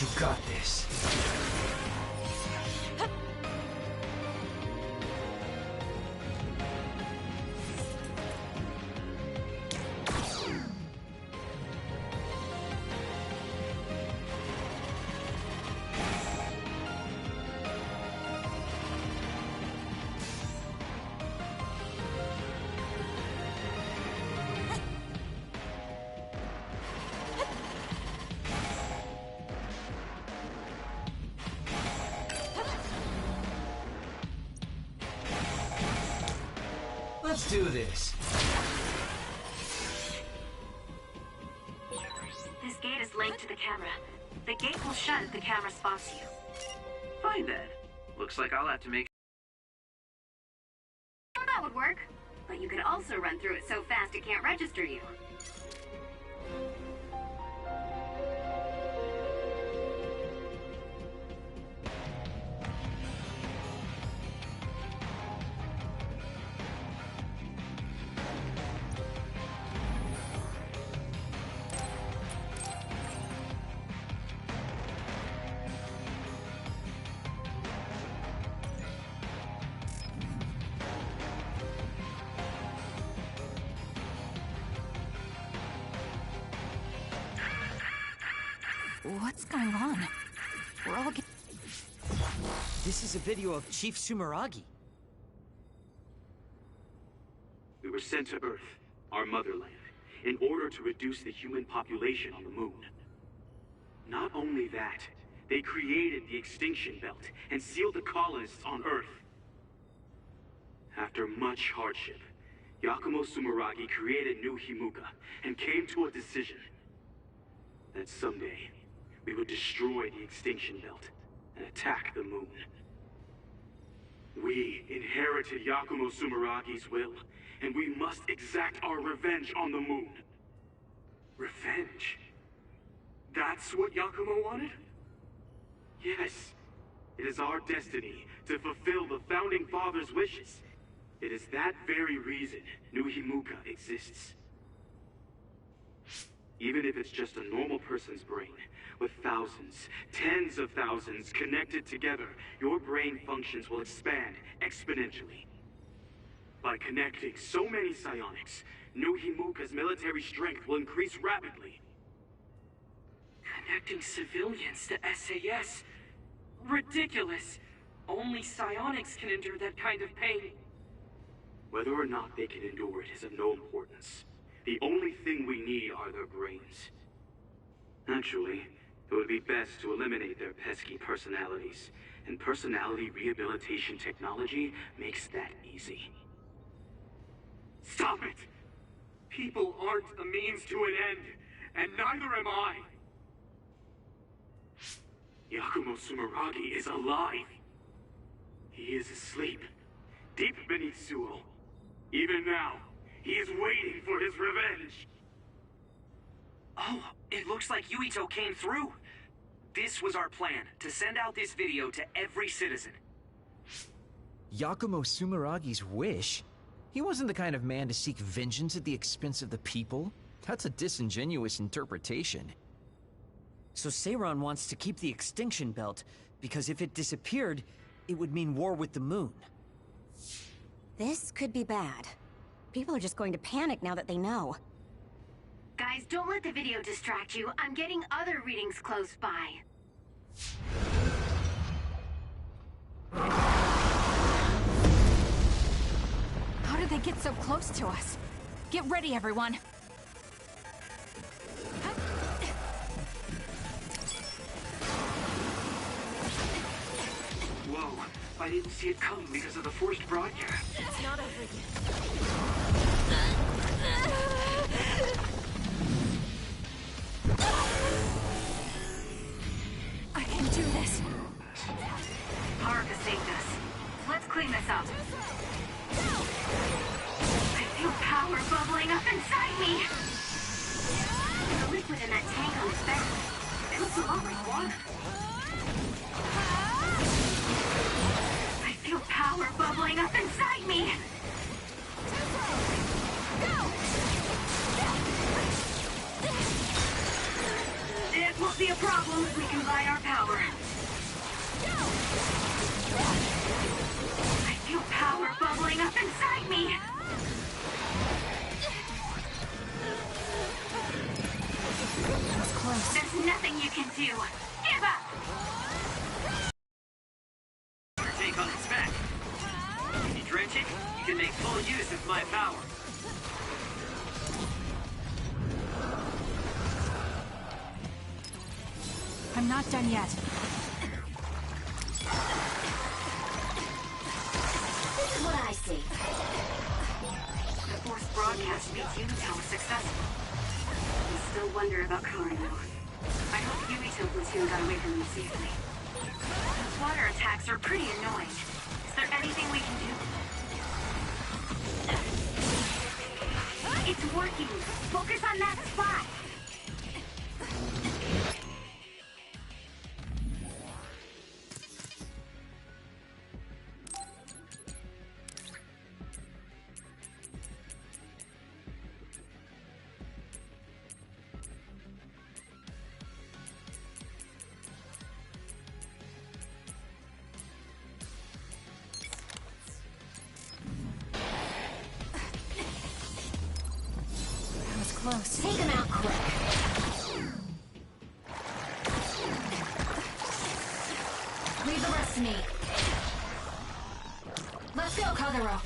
You got this. Let's do this. This gate is linked to the camera. The gate will shut if the camera spots you. Fine then. Looks like I'll have to make... Well, that would work. But you could also run through it so fast it can't register you. What's going on? We're all getting... This is a video of Chief Sumeragi. We were sent to Earth, our motherland, in order to reduce the human population on the moon. Not only that, they created the extinction belt and sealed the colonists on Earth. After much hardship, Yakumo Sumeragi created New Himuka and came to a decision that someday we would destroy the extinction belt and attack the moon. We inherited Yakumo Sumeragi's will, and we must exact our revenge on the moon. Revenge? That's what Yakumo wanted? Yes. It is our destiny to fulfill the Founding Father's wishes. It is that very reason New Himuka exists. Even if it's just a normal person's brain, with thousands, tens of thousands connected together, your brain functions will expand exponentially. By connecting so many psionics, New Himuka's military strength will increase rapidly. Connecting civilians to SAS? Ridiculous! Only psionics can endure that kind of pain. Whether or not they can endure it is of no importance. The only thing we need are their brains. Actually, it would be best to eliminate their pesky personalities, and personality rehabilitation technology makes that easy. Stop it! People aren't a means to an end, and neither am I! Yakumo Sumeragi is alive! He is asleep, deep beneath Suo. Even now, he is waiting for his revenge! Oh, it looks like Yuito came through. This was our plan, to send out this video to every citizen. Yakumo Sumeragi's wish? He wasn't the kind of man to seek vengeance at the expense of the people. That's a disingenuous interpretation. So Seiran wants to keep the extinction belt, because if it disappeared, it would mean war with the moon. This could be bad. People are just going to panic now that they know. Guys, don't let the video distract you. I'm getting other readings close by. How did they get so close to us? Get ready, everyone. Whoa, I didn't see it coming because of the forced broadcast. It's not over yet. I can do this. Haruka saved us. Let's clean this up. I feel power bubbling up inside me. The liquid in that tank on his back looks a lot like water. I feel power bubbling up inside me. It won't be a problem if we combine our you. Give up! Your take on the spec. If you drench it, you can make full use of my power. I'm not done yet. This is what I see. The forced broadcast means Unito was successful. I still wonder about Carno. I hope Unito platoon got away from me safely. Those water attacks are pretty annoying. Is there anything we can do? It's working! Focus on that spot! Close. Take him out quick. Leave the rest to me. Let's go, Kagero.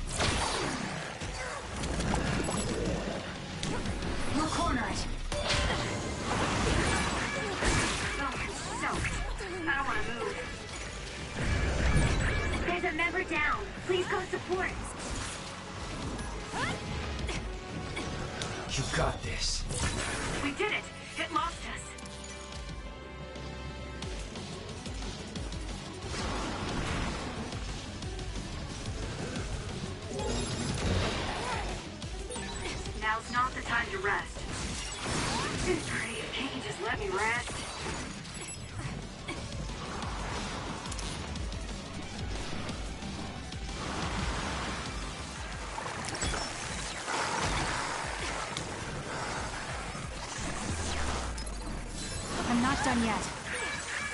We'll corner it. Oh, I'm soaked. I don't want to move. There's a member down. Please go support. You got this. We did it. It lost us. Now's not the time to rest. Great, can't you just let me rest? I'm not done yet.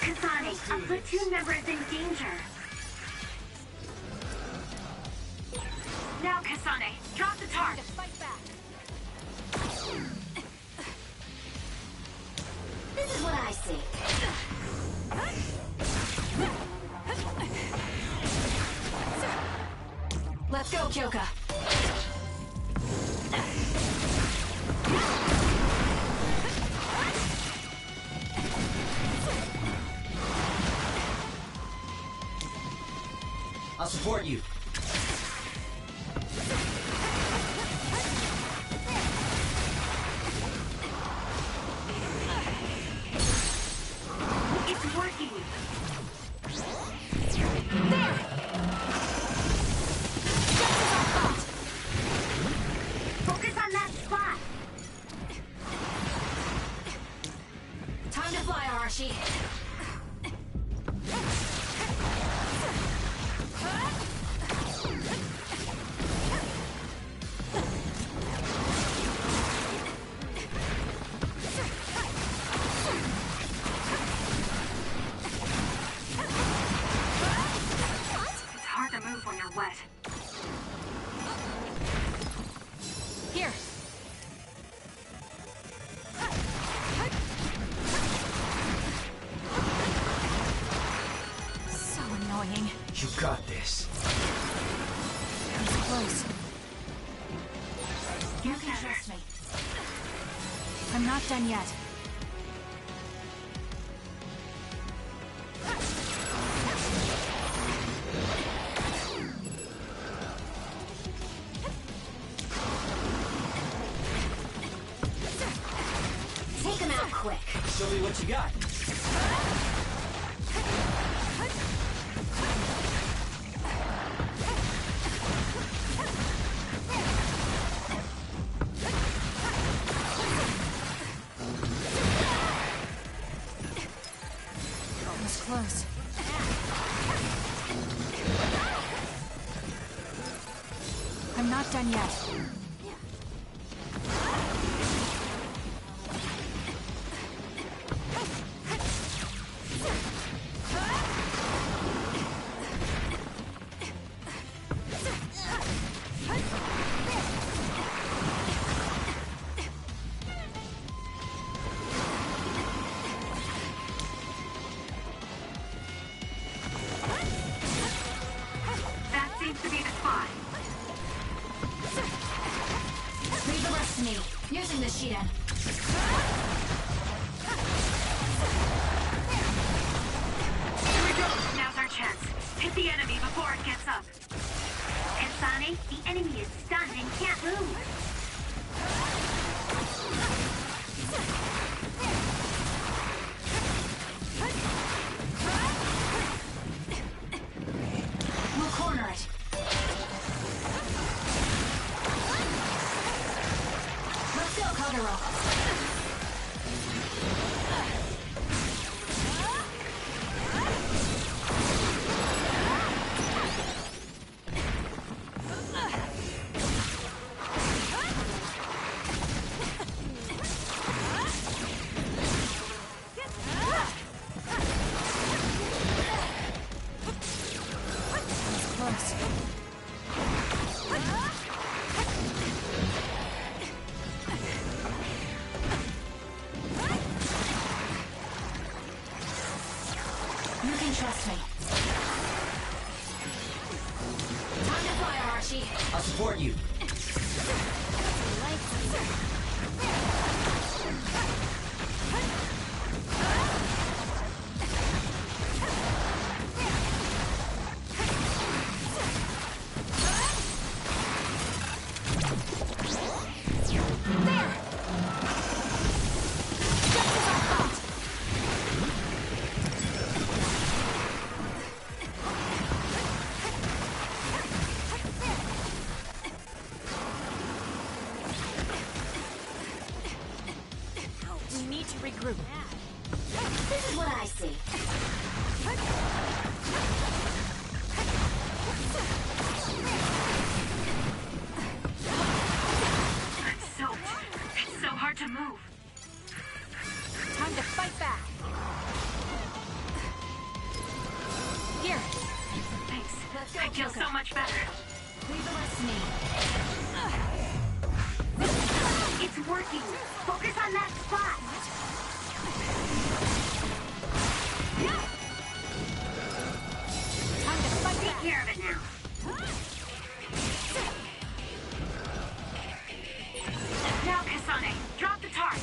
Kasane, a platoon member is in danger. Now, Kasane, drop the tarp. Fight back. This is what I see. Let's go, Kyoka. I'll support you. It's working. Focus on that spot. Time to fly, Arashi. It's hard to move when you're wet. Here. So annoying. You got this. It's close. You You can better. trust me. I'm not done yet. Take him out quick. Show me what you got. Almost close. I'm not done yet. rest of me. Using the Shiden. Here we go! Now's our chance. Hit the enemy before it gets up. Kasane, the enemy is stunned and can't move. We'll corner it. Let's go, Kagero. You can trust me. Time to fire, Archie. I'll support you. We need to regroup. This is what I see. I'm soaked. It's so hard to move. Time to fight back. Here. Thanks. Let's go, I feel Kyoko. so much better. Leave the rest to me. It's working. Focus on that spot. Time to fight Take back. care of it now. Now, Kasane, drop the tarp.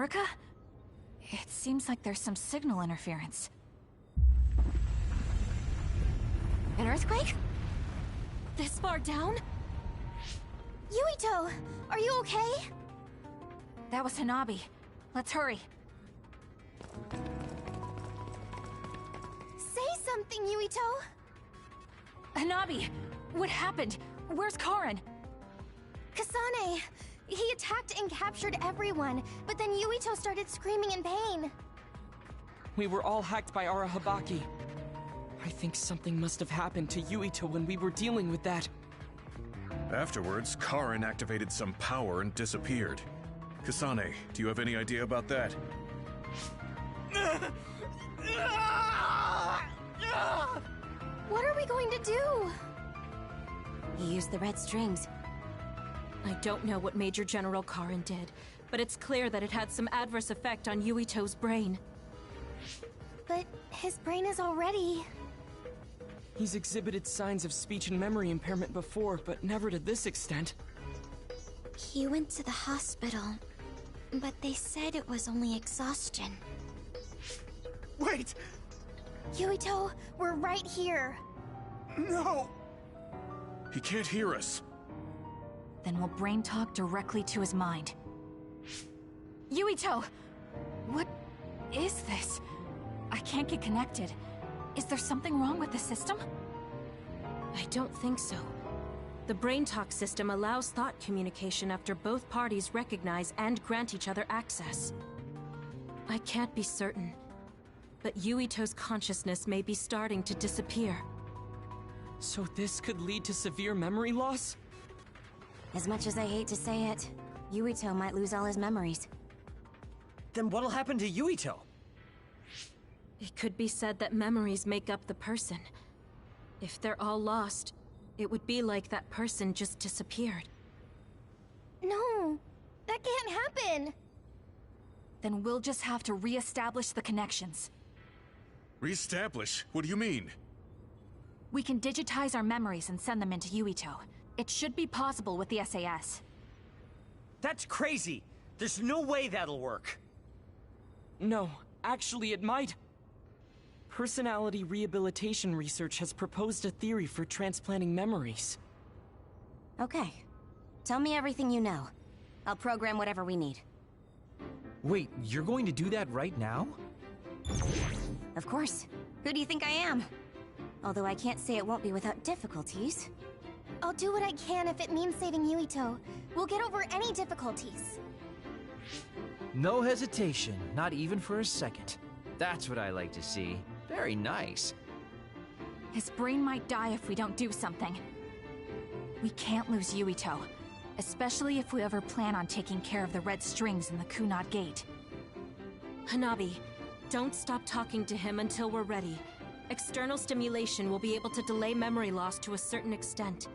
America? It seems like there's some signal interference. An earthquake? This far down? Yuito! Are you okay? That was Hanabi. Let's hurry. Say something, Yuito! Hanabi! What happened? Where's Karin? Kasane! He attacked and captured everyone, but then Yuito started screaming in pain. We were all hacked by Arahabaki. I think something must have happened to Yuito when we were dealing with that. Afterwards, Karin activated some power and disappeared. Kasane, do you have any idea about that? What are we going to do? He used the red strings. I don't know what Major General Karin did, but it's clear that it had some adverse effect on Yuito's brain. But his brain is already... He's exhibited signs of speech and memory impairment before, but never to this extent. He went to the hospital, but they said it was only exhaustion. Wait! Yuito, we're right here. No! He can't hear us. Then we'll brain talk directly to his mind. Yuito! What is this? I can't get connected. Is there something wrong with the system? I don't think so. The brain talk system allows thought communication after both parties recognize and grant each other access. I can't be certain, but Yuito's consciousness may be starting to disappear. So this could lead to severe memory loss? As much as I hate to say it, Yuito might lose all his memories. Then what'll happen to Yuito? It could be said that memories make up the person. If they're all lost, it would be like that person just disappeared. No, that can't happen. Then we'll just have to re-establish the connections. Reestablish? What do you mean? We can digitize our memories and send them into Yuito. It should be possible with the SAS. That's crazy! There's no way that'll work! No, actually it might. Personality rehabilitation research has proposed a theory for transplanting memories. Okay. Tell me everything you know. I'll program whatever we need. Wait, you're going to do that right now? Of course. Who do you think I am? Although I can't say it won't be without difficulties. I'll do what I can if it means saving Yuito. We'll get over any difficulties. No hesitation, not even for a second. That's what I like to see. Very nice. His brain might die if we don't do something. We can't lose Yuito, especially if we ever plan on taking care of the red strings in the Kunad Gate. Hanabi, don't stop talking to him until we're ready. External stimulation will be able to delay memory loss to a certain extent.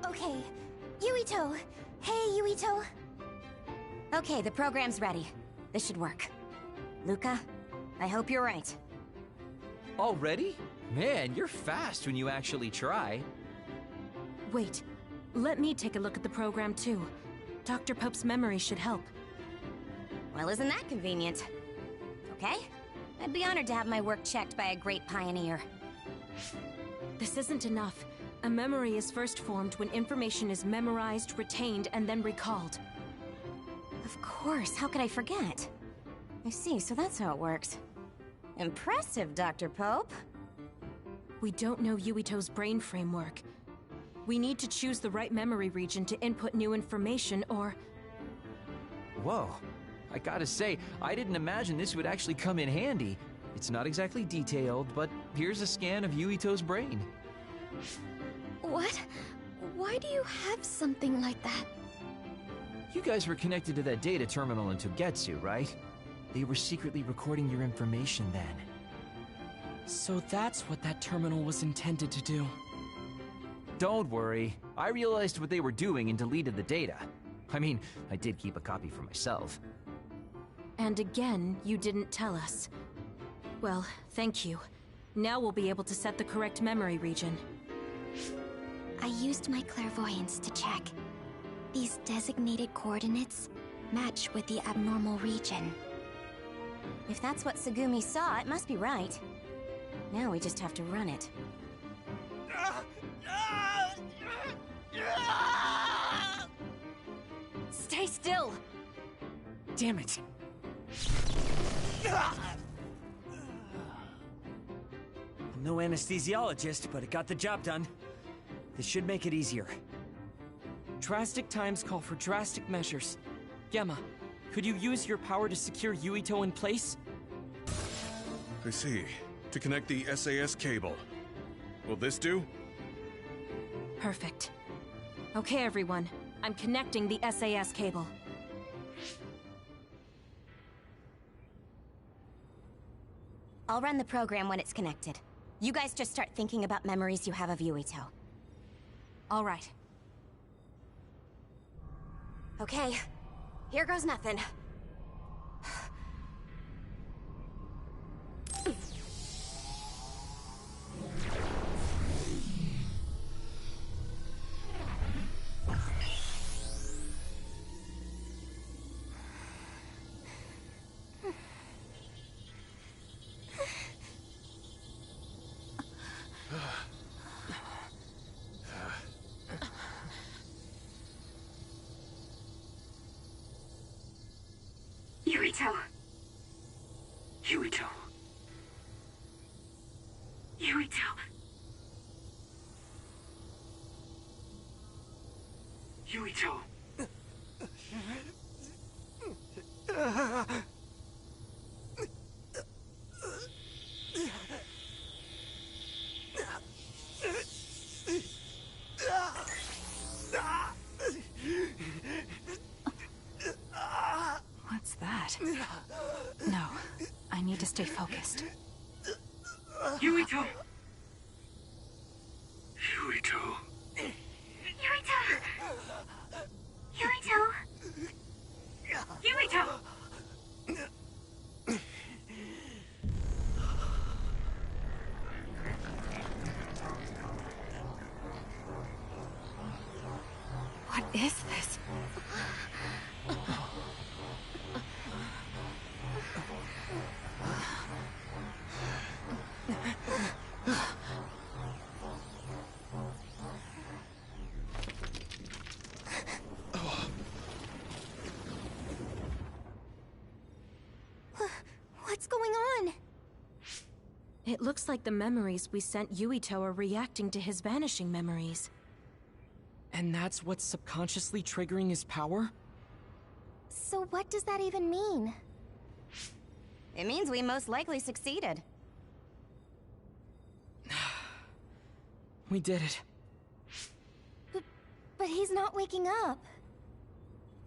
Okay. Yuito! Hey, Yuito! Okay, the program's ready. This should work. Luca, I hope you're right. Already? Man, you're fast when you actually try. Wait, let me take a look at the program too. Dr. Pope's memory should help. Well, isn't that convenient? Okay? I'd be honored to have my work checked by a great pioneer. This isn't enough. A memory is first formed when information is memorized, retained, and then recalled. Of course, how could I forget? I see, so that's how it works. Impressive, Dr. Pope. We don't know Yuito's brain framework. We need to choose the right memory region to input new information, or... Whoa. I gotta say, I didn't imagine this would actually come in handy. It's not exactly detailed, but here's a scan of Yuito's brain. What? Why do you have something like that? You guys were connected to that data terminal in Togetsu, right? They were secretly recording your information then. So that's what that terminal was intended to do. Don't worry. I realized what they were doing and deleted the data. I mean, I did keep a copy for myself. And again, you didn't tell us. Well, thank you. Now we'll be able to set the correct memory region. I used my clairvoyance to check. These designated coordinates, match with the abnormal region. If that's what Tsugumi saw, it must be right. Now we just have to run it. Stay still! Damn it! I'm no anesthesiologist, but it got the job done. This should make it easier. Drastic times call for drastic measures. Gemma, could you use your power to secure Yuito in place? I see. To connect the SAS cable. Will this do? Perfect. Okay, everyone. I'm connecting the SAS cable. I'll run the program when it's connected. You guys just start thinking about memories you have of Yuito. All right. Okay, here goes nothing. Yuito. Yuito. Yuito. Yuito. What's that? No, I need to stay focused. Yuito. Yuito. Yuito. Yuito. Yuito. What is this? What's going on? It looks like the memories we sent Yuito are reacting to his vanishing memories. And that's what's subconsciously triggering his power? So what does that even mean? It means we most likely succeeded. We did it. But he's not waking up.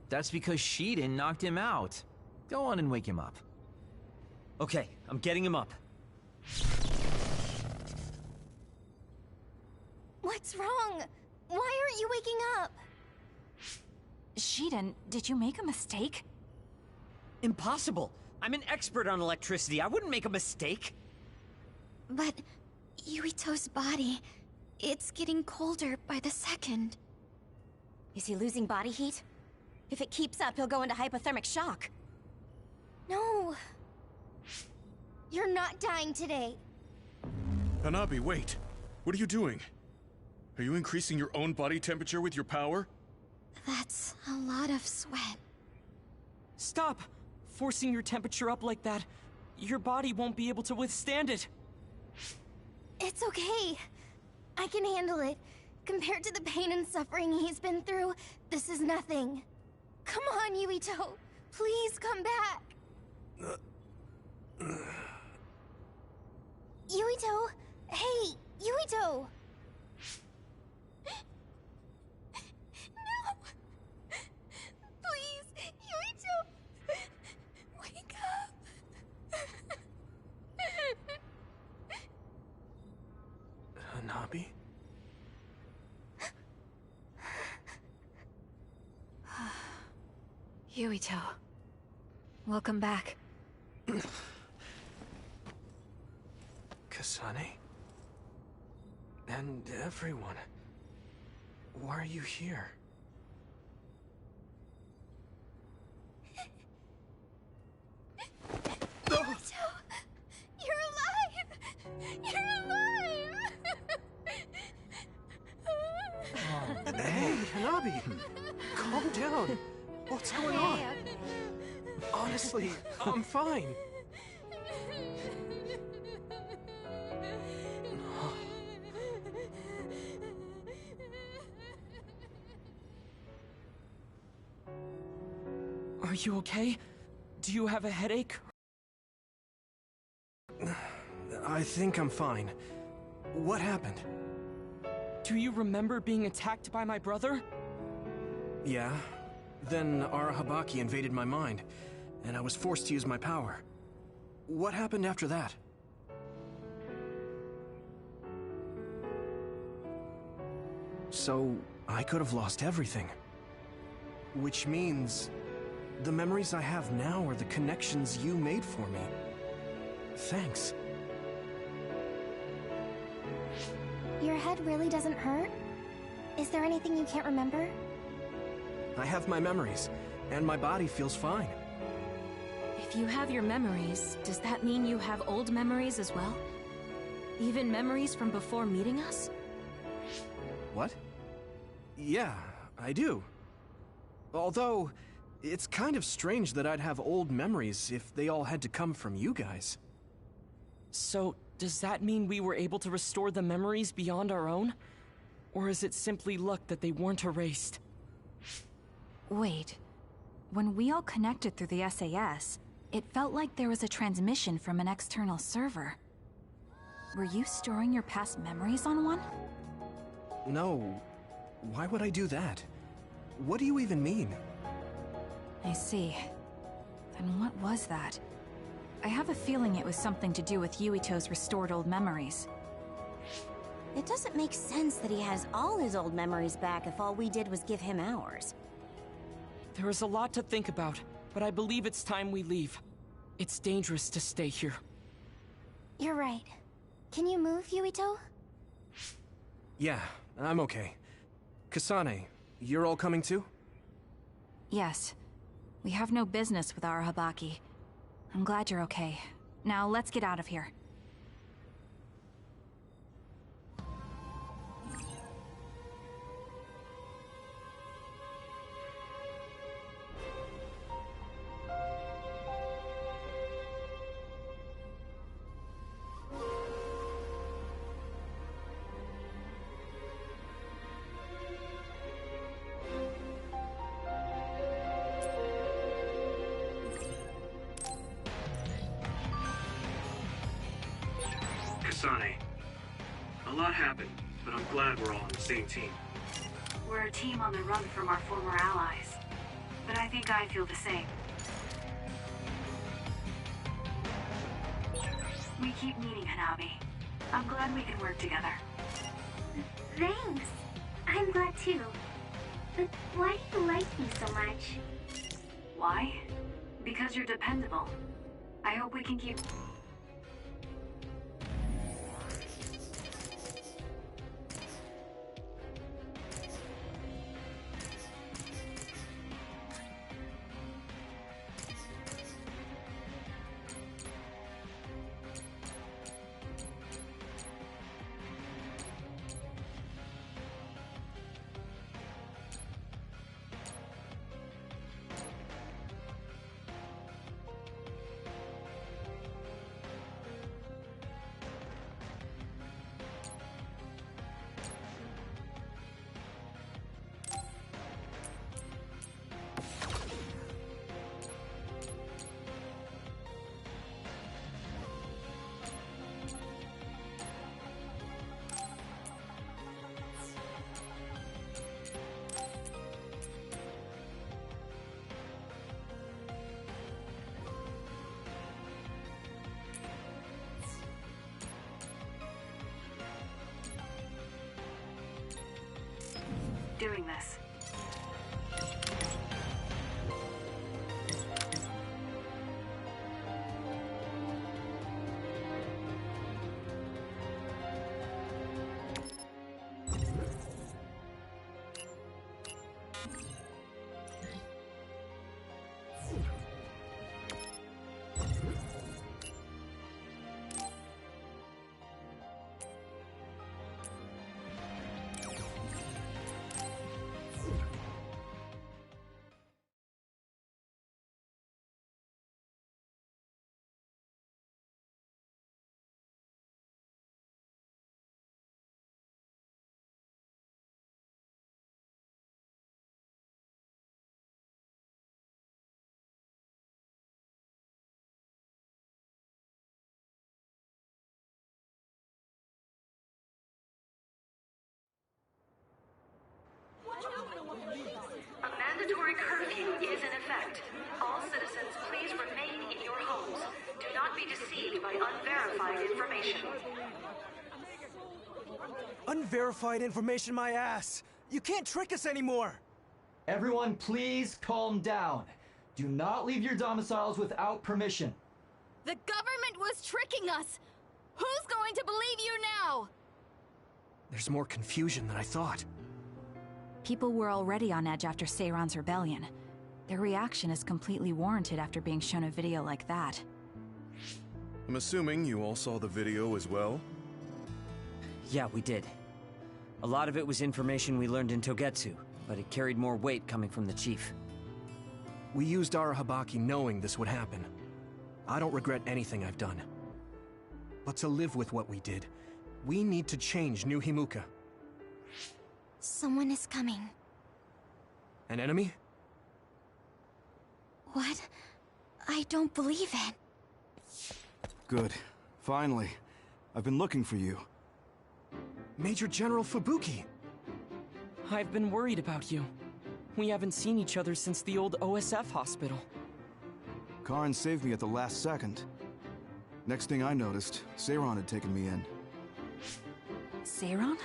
That's because Shiden knocked him out. Go on and wake him up. Okay, I'm getting him up. What's wrong? Why aren't you waking up? Shiden, did you make a mistake? Impossible! I'm an expert on electricity. I wouldn't make a mistake. But Yuito's body, it's getting colder by the second. Is he losing body heat? If it keeps up, he'll go into hypothermic shock. No. You're not dying today. Hanabi, wait. What are you doing? Are you increasing your own body temperature with your power? That's a lot of sweat. Stop! Forcing your temperature up like that. Your body won't be able to withstand it. It's okay. I can handle it. Compared to the pain and suffering he's been through, this is nothing. Come on, Yuito. Please come back. Yuito! Hey, Yuito! No! Please, Yuito! Wake up! Hanabi? Yuito. Welcome back. Kasane? And everyone. Why are you here? Hanabi! Calm down! What's going on? Honestly, I'm fine. Are you okay? Do you have a headache? I think I'm fine. What happened? Do you remember being attacked by my brother? Yeah. Then Arahabaki invaded my mind, and I was forced to use my power. What happened after that? So, I could have lost everything. Which means, the memories I have now are the connections you made for me. Thanks. Your head really doesn't hurt? Is there anything you can't remember? I have my memories, and my body feels fine. If you have your memories, does that mean you have old memories as well? Even memories from before meeting us? What? Yeah, I do. Although, it's kind of strange that I'd have old memories if they all had to come from you guys. So, does that mean we were able to restore the memories beyond our own? Or is it simply luck that they weren't erased? Wait. When we all connected through the SAS, it felt like there was a transmission from an external server. Were you storing your past memories on one? No. Why would I do that? What do you even mean? I see. Then what was that? I have a feeling it was something to do with Yuito's restored old memories. It doesn't make sense that he has all his old memories back if all we did was give him ours. There is a lot to think about, but I believe it's time we leave. It's dangerous to stay here. You're right. Can you move, Yuito? Yeah, I'm okay. Kasane, you're all coming too? Yes. We have no business with Arahabaki. I'm glad you're okay. Now let's get out of here. Kasane, a lot happened, but I'm glad we're all on the same team. We're a team on the run from our former allies. But I think I feel the same. We keep meeting, Hanabi. I'm glad we can work together. Thanks. I'm glad too. But why do you like me so much? Why? Because you're dependable. I hope we can keep... doing this. information. Unverified information, my ass! You can't trick us anymore! Everyone, please calm down. Do not leave your domiciles without permission. The government was tricking us! Who's going to believe you now? There's more confusion than I thought. People were already on edge after Seiron's rebellion. Their reaction is completely warranted after being shown a video like that. I'm assuming you all saw the video as well? Yeah, we did. A lot of it was information we learned in Togetsu, but it carried more weight coming from the chief. We used Arahabaki knowing this would happen. I don't regret anything I've done. But to live with what we did, we need to change New Himuka. Someone is coming. An enemy? What? I don't believe it. Good. Finally. I've been looking for you. Major General Fubuki! I've been worried about you. We haven't seen each other since the old OSF hospital. Karin saved me at the last second. Next thing I noticed, Seiron had taken me in. Seiron?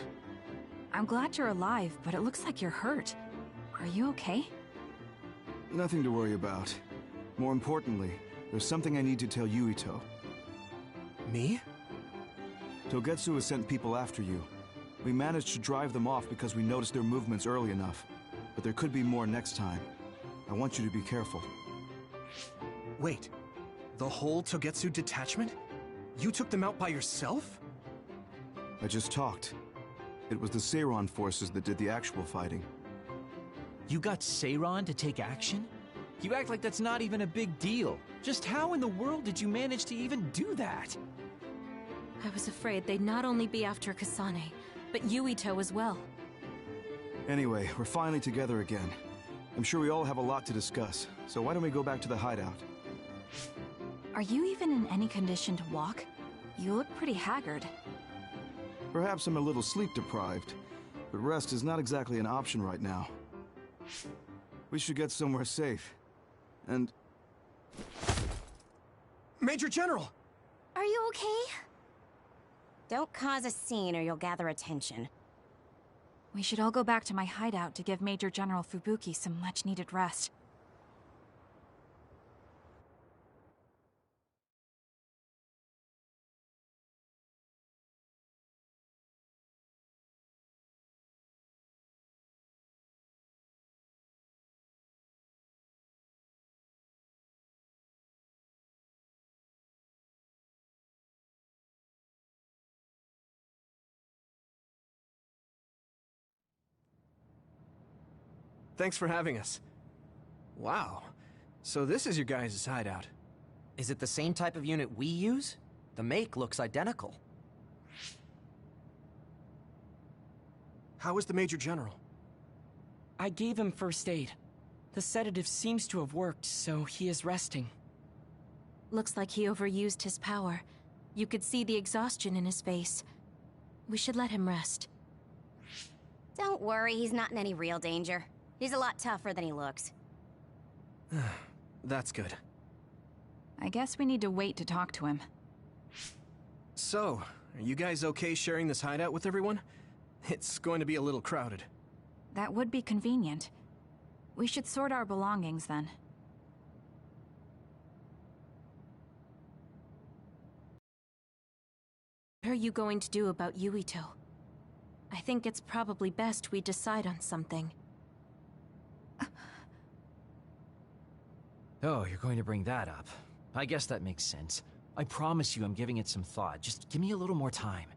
I'm glad you're alive, but it looks like you're hurt. Are you okay? Nothing to worry about. More importantly, there's something I need to tell Yuito. Me? Togetsu has sent people after you. We managed to drive them off because we noticed their movements early enough. But there could be more next time. I want you to be careful. Wait, the whole Togetsu detachment? You took them out by yourself? I just talked. It was the Seiron forces that did the actual fighting. You got Seiron to take action? You act like that's not even a big deal. Just how in the world did you manage to even do that? I was afraid they'd not only be after Kasane, but Yuito as well. Anyway, we're finally together again. I'm sure we all have a lot to discuss, so why don't we go back to the hideout? Are you even in any condition to walk? You look pretty haggard. Perhaps I'm a little sleep-deprived, but rest is not exactly an option right now. We should get somewhere safe. And... Major General! Are you okay? Don't cause a scene or you'll gather attention. We should all go back to my hideout to give Major General Fubuki some much-needed rest. Thanks for having us. Wow. So this is your guys' hideout. Is it the same type of unit we use? The make looks identical. How is the Major General? I gave him first aid. The sedative seems to have worked, so he is resting. Looks like he overused his power. You could see the exhaustion in his face. We should let him rest. Don't worry, he's not in any real danger. He's a lot tougher than he looks. That's good. I guess we need to wait to talk to him. So, are you guys okay sharing this hideout with everyone? It's going to be a little crowded. That would be convenient. We should sort our belongings then. What are you going to do about Yuito? I think it's probably best we decide on something. Oh, you're going to bring that up. I guess that makes sense. I promise you I'm giving it some thought. Just give me a little more time.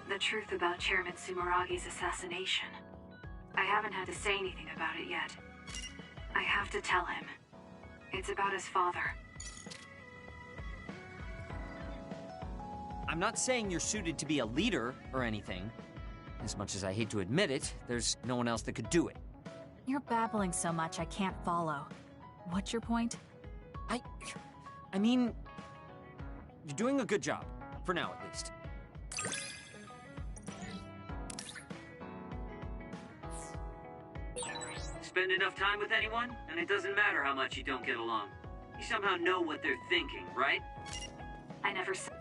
The truth about Chairman Sumeragi's assassination. I haven't had to say anything about it yet. I have to tell him. It's about his father. I'm not saying you're suited to be a leader or anything. As much as I hate to admit it, there's no one else that could do it. You're babbling so much I can't follow. What's your point? I mean, you're doing a good job. For now, at least. Spend enough time with anyone, and it doesn't matter how much you don't get along. You somehow know what they're thinking, right? I never said.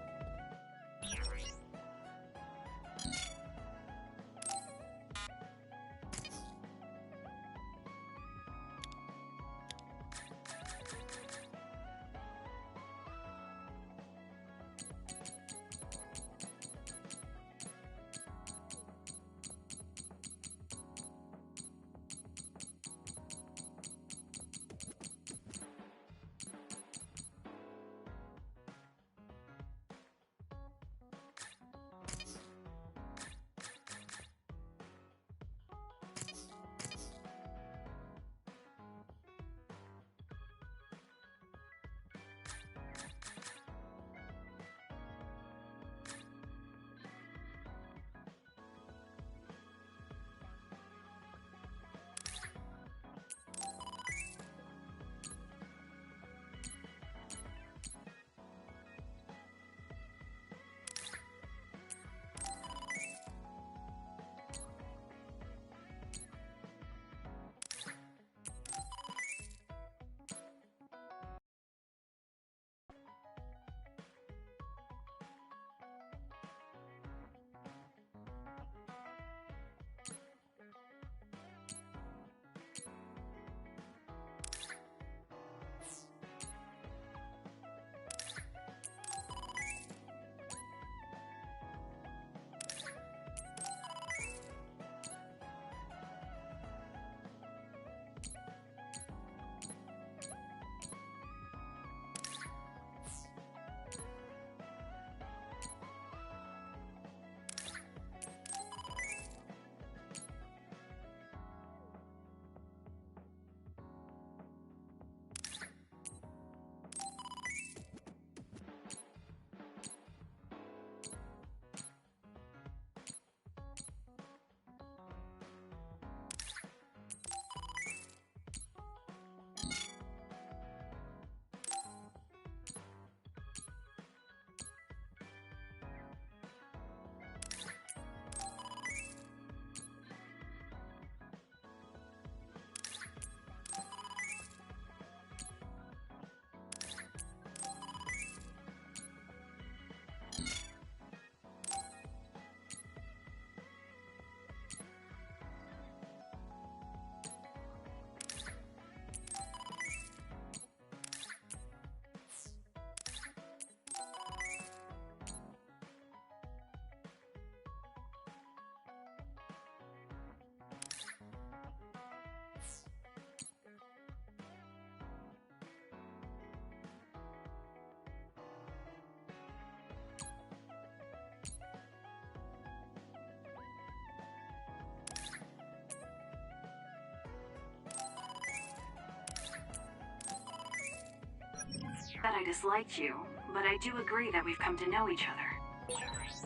That I disliked you, but I do agree that we've come to know each other.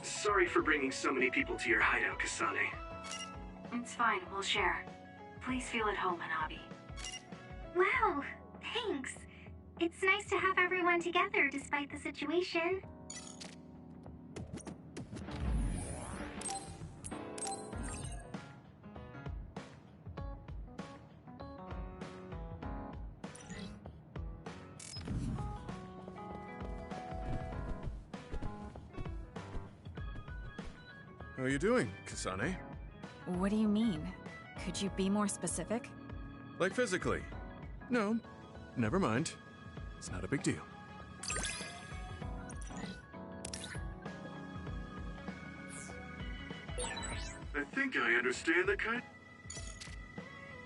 Sorry for bringing so many people to your hideout, Kasane. It's fine, we'll share. Please feel at home, Hanabi. Wow, thanks. It's nice to have everyone together despite the situation. How are you doing, Kasane? What do you mean? Could you be more specific? Like physically? No, never mind. It's not a big deal. I think I understand the kind.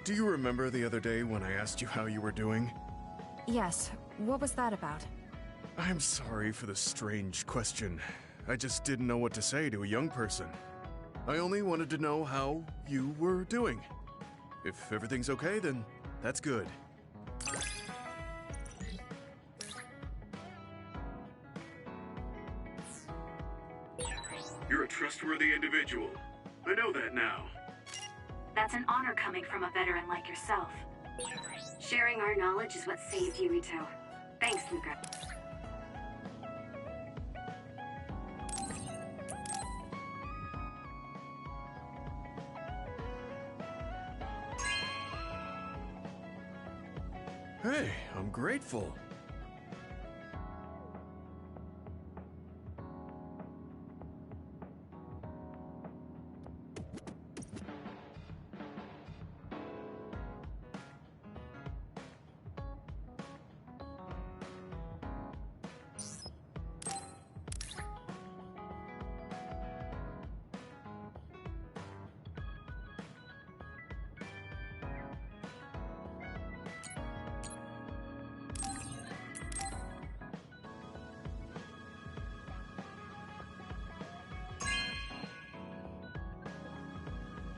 Do you remember the other day when I asked you how you were doing? Yes. What was that about? I'm sorry for the strange question. I just didn't know what to say to a young person. I only wanted to know how you were doing. If everything's okay, then that's good. You're a trustworthy individual. I know that now. That's an honor coming from a veteran like yourself. Sharing our knowledge is what saved Yuito. Thanks, Luca. Hey, I'm grateful.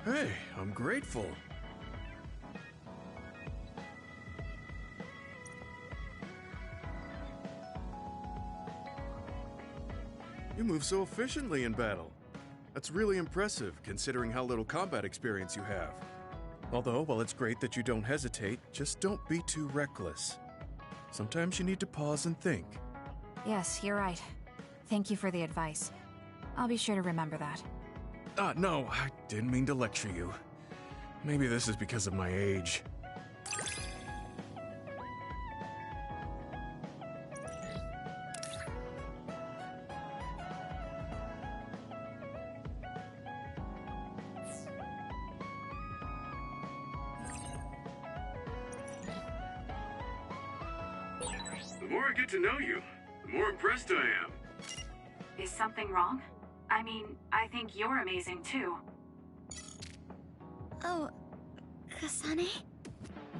Hey, I'm grateful. You move so efficiently in battle. That's really impressive, considering how little combat experience you have. Although, while it's great that you don't hesitate, just don't be too reckless. Sometimes you need to pause and think. Yes, you're right. Thank you for the advice. I'll be sure to remember that. No, I didn't mean to lecture you. Maybe this is because of my age. The more I get to know you, the more impressed I am. Is something wrong? I mean, I think you're amazing too. Oh, Kasane?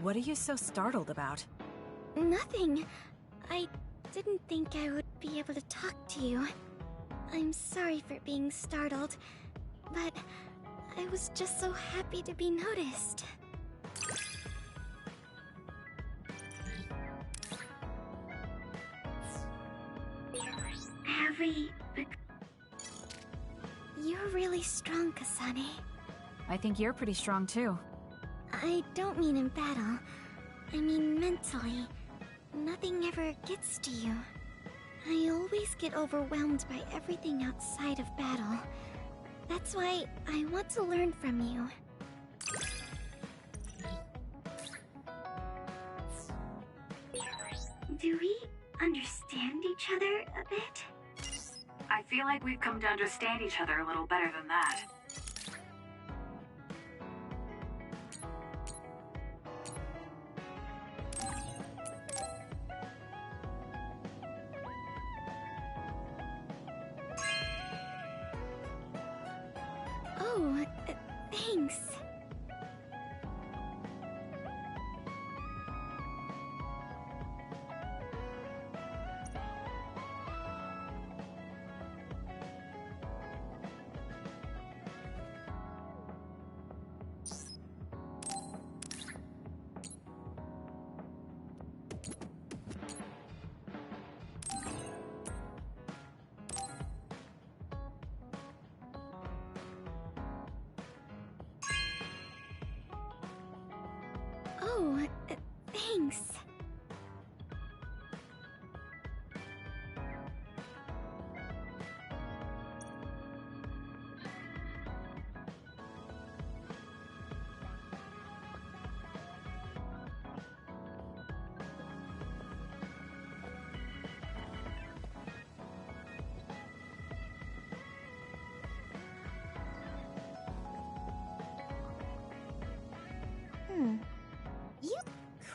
What are you so startled about? Nothing. I didn't think I would be able to talk to you. I'm sorry for being startled, but I was just so happy to be noticed. Have we... You're really strong, Kasane. I think you're pretty strong too. I don't mean in battle. I mean mentally. Nothing ever gets to you. I always get overwhelmed by everything outside of battle. That's why I want to learn from you. Do we understand each other a bit? I feel like we've come to understand each other a little better than that. Oh, thanks. Oh, thanks.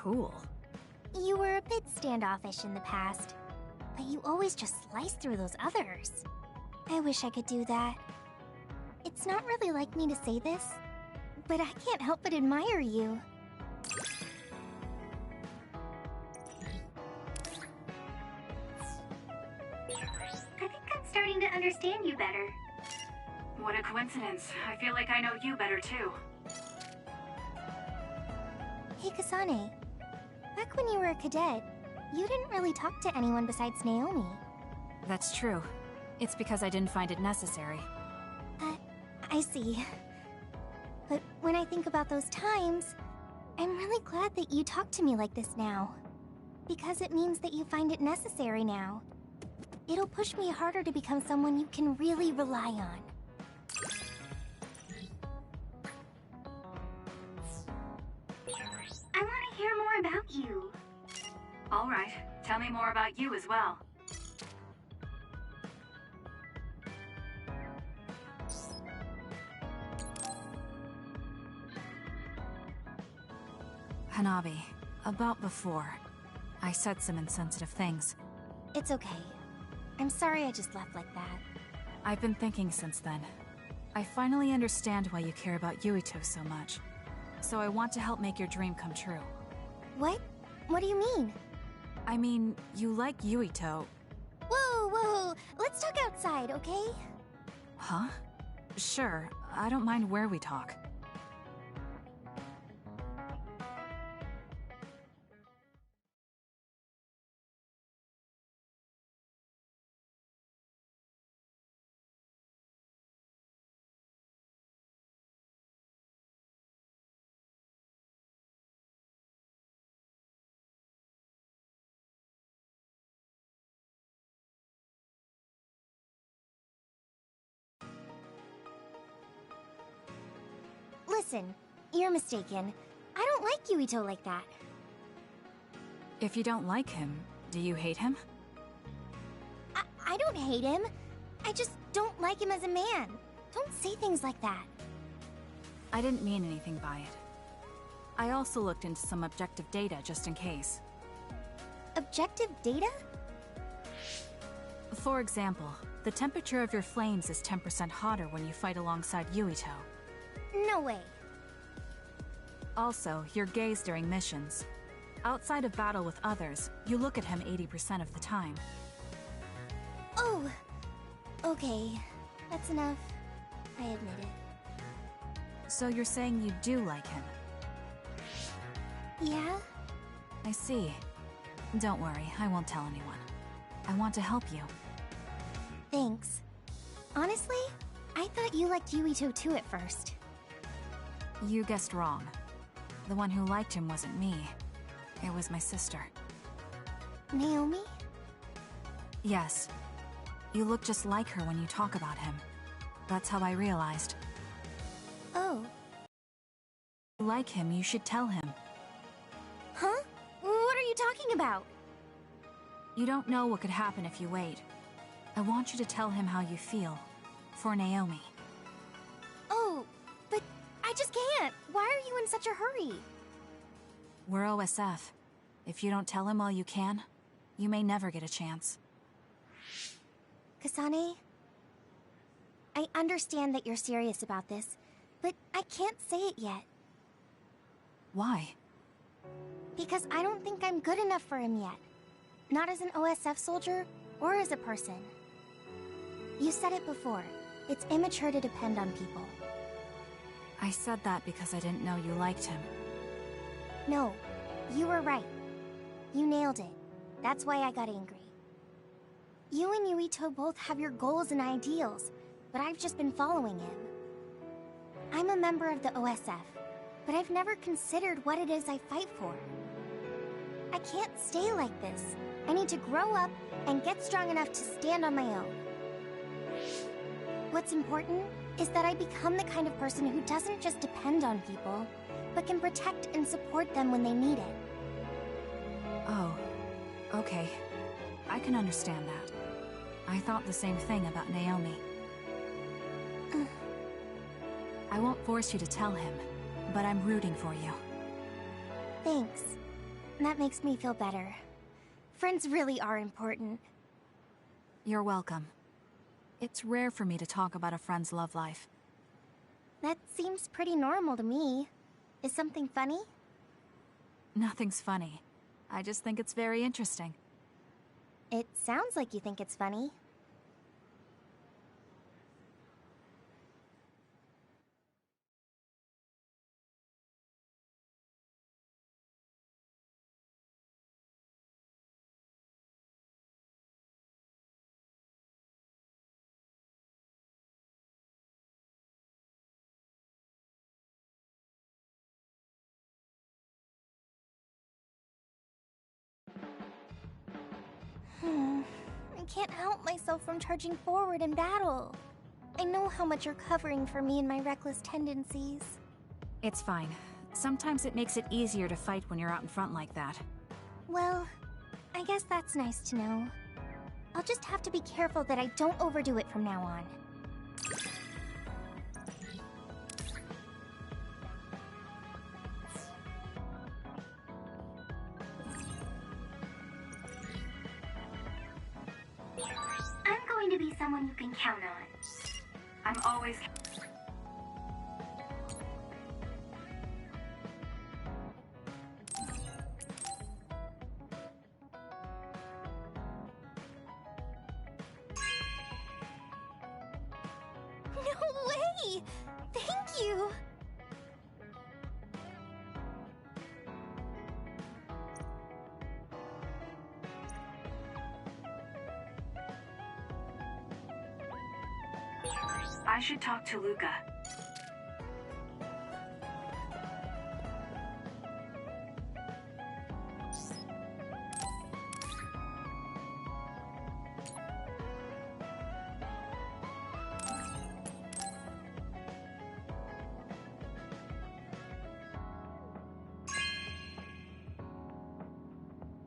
Cool. You were a bit standoffish in the past, but you always just slice through those others. I wish I could do that. It's not really like me to say this, but I can't help but admire you. I think I'm starting to understand you better. What a coincidence. I feel like I know you better too. Hey, Kasane. Back when you were a cadet, you didn't really talk to anyone besides Naomi. That's true. It's because I didn't find it necessary. I see. But when I think about those times, I'm really glad that you talk to me like this now. Because it means that you find it necessary now. It'll push me harder to become someone you can really rely on. I want to hear more about you. All right, tell me more about you as well. Hanabi, about before, I said some insensitive things. It's okay. I'm sorry I just left like that. I've been thinking since then. I finally understand why you care about Yuito so much. So I want to help make your dream come true. What? What do you mean? I mean, you like Yuito. Whoa! Let's talk outside, okay? Huh? Sure, I don't mind where we talk. Listen, you're mistaken. I don't like Yuito like that. If you don't like him, do you hate him? I don't hate him. I just don't like him as a man. Don't say things like that. I didn't mean anything by it. I also looked into some objective data just in case. Objective data? For example, the temperature of your flames is 10% hotter when you fight alongside Yuito. No way. Also, your gaze during missions. Outside of battle with others, you look at him 80% of the time. Oh, okay. That's enough. I admit it. So you're saying you do like him? Yeah? I see. Don't worry, I won't tell anyone. I want to help you. Thanks. Honestly, I thought you liked Yuito too at first. You guessed wrong. The one who liked him wasn't me. It was my sister. Naomi? Yes. You look just like her when you talk about him. That's how I realized. Oh. If you like him, you should tell him. Huh? What are you talking about? You don't know what could happen if you wait. I want you to tell him how you feel. For Naomi. Oh, but I just can't. Why are you in such a hurry? We're OSF. If you don't tell him all you can, you may never get a chance. Kasane, I understand that you're serious about this, but I can't say it yet. Why? Because I don't think I'm good enough for him yet. Not as an OSF soldier, or as a person. You said it before. It's immature to depend on people. I said that because I didn't know you liked him. No, you were right. You nailed it. That's why I got angry. You and Yuito both have your goals and ideals, but I've just been following him. I'm a member of the OSF, but I've never considered what it is I fight for. I can't stay like this. I need to grow up and get strong enough to stand on my own. What's important is that I become the kind of person who doesn't just depend on people, but can protect and support them when they need it. Oh, okay. I can understand that. I thought the same thing about Naomi. I won't force you to tell him, but I'm rooting for you. Thanks. That makes me feel better. Friends really are important. You're welcome. It's rare for me to talk about a friend's love life. That seems pretty normal to me. Is something funny? Nothing's funny. I just think it's very interesting. It sounds like you think it's funny. can't help myself from charging forward in battle. I know how much you're covering for me and my reckless tendencies. It's fine. Sometimes it makes it easier to fight when you're out in front like that. Well, I guess that's nice to know. I'll just have to be careful that I don't overdo it from now on. I'm going to be someone you can count on. I'm always... No way! Thank you! I should talk to Luca.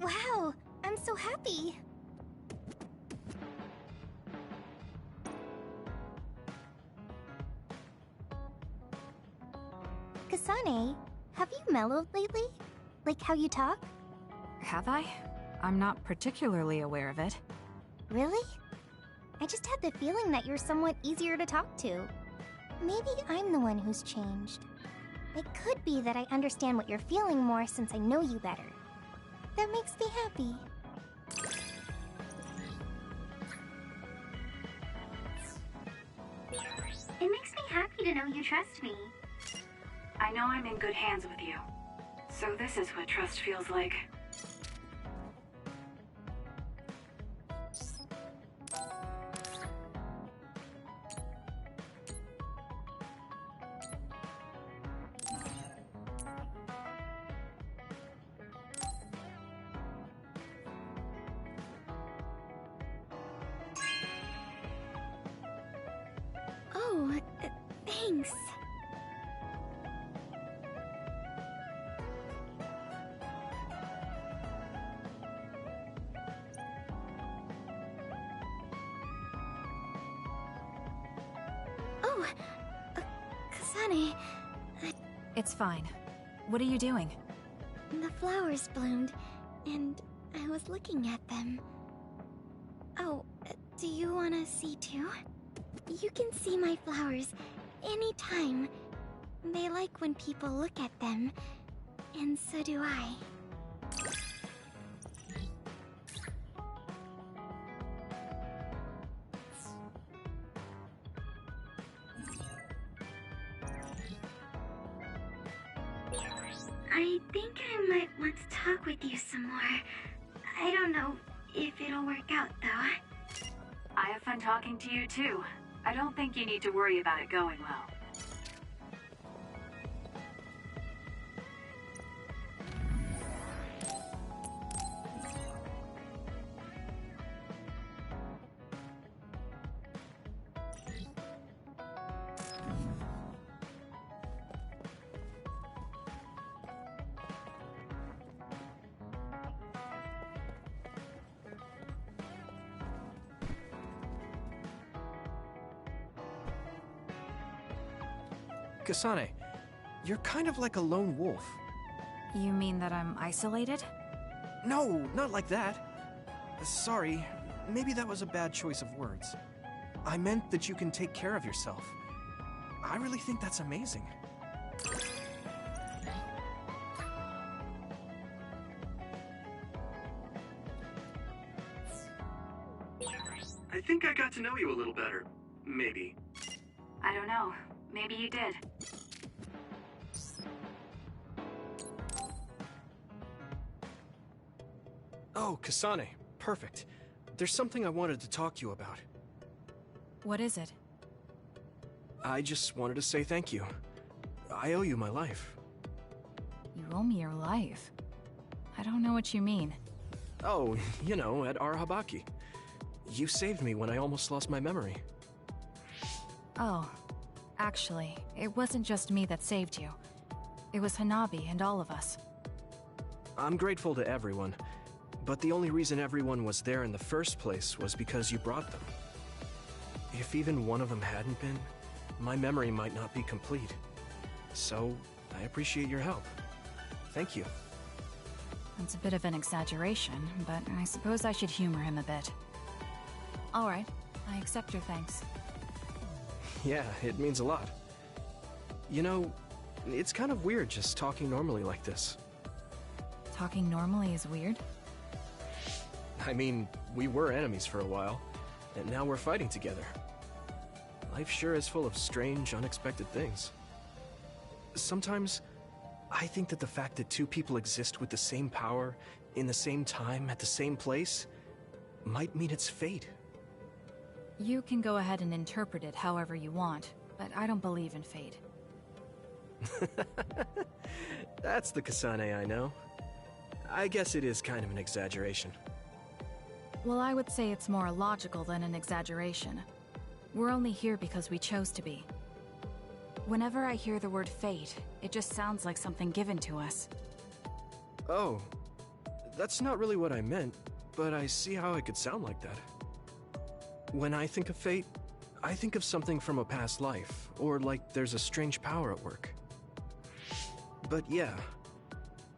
Wow, I'm so happy. Kasane, have you mellowed lately? Like how you talk? Have I? I'm not particularly aware of it. Really? I just had the feeling that you're somewhat easier to talk to. Maybe I'm the one who's changed. It could be that I understand what you're feeling more since I know you better. That makes me happy. It makes me happy to know you trust me. I know I'm in good hands with you. So this is what trust feels like. Oh, thanks. Oh, Kasane. It's fine. What are you doing? The flowers bloomed, and I was looking at them. Oh, do you want to see too? You can see my flowers anytime. They like when people look at them, and so do I. I think I might want to talk with you some more. I don't know if it'll work out, though. I have fun talking to you too. I don't think you need to worry about it going well. Kasane, you're kind of like a lone wolf. You mean that I'm isolated? No, not like that. Sorry, maybe that was a bad choice of words. I meant that you can take care of yourself. I really think that's amazing. I think I got to know you a little better. Maybe. I don't know. Maybe you did. Oh, Kasane, perfect. There's something I wanted to talk to you about. What is it? I just wanted to say thank you. I owe you my life. You owe me your life. I don't know what you mean. Oh, you know, at Arahabaki. You saved me when I almost lost my memory. Oh, actually, it wasn't just me that saved you. It was Hanabi and all of us. I'm grateful to everyone, but the only reason everyone was there in the first place was because you brought them. If even one of them hadn't been, my memory might not be complete. So, I appreciate your help. Thank you. It's a bit of an exaggeration, but I suppose I should humor him a bit. Alright, I accept your thanks. Yeah, it means a lot. You know, it's kind of weird just talking normally like this. Talking normally is weird? I mean, we were enemies for a while, and now we're fighting together. Life sure is full of strange, unexpected things. Sometimes, I think that the fact that two people exist with the same power, in the same time, at the same place, might mean it's fate. You can go ahead and interpret it however you want, but I don't believe in fate. That's the Kasane I know. I guess it is kind of an exaggeration. Well, I would say it's more logical than an exaggeration. We're only here because we chose to be. Whenever I hear the word fate, it just sounds like something given to us. Oh, that's not really what I meant, but I see how it could sound like that. When I think of fate, I think of something from a past life, or like there's a strange power at work. But yeah,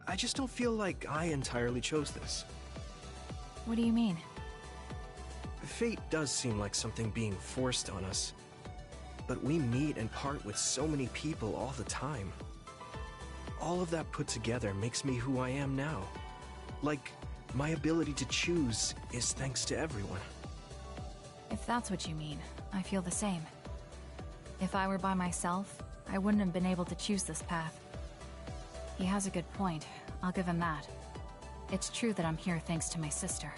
I just don't feel like I entirely chose this. What do you mean? Fate does seem like something being forced on us. But we meet and part with so many people all the time. All of that put together makes me who I am now. Like, my ability to choose is thanks to everyone. If that's what you mean, I feel the same. If I were by myself, I wouldn't have been able to choose this path. He has a good point, I'll give him that. It's true that I'm here thanks to my sister.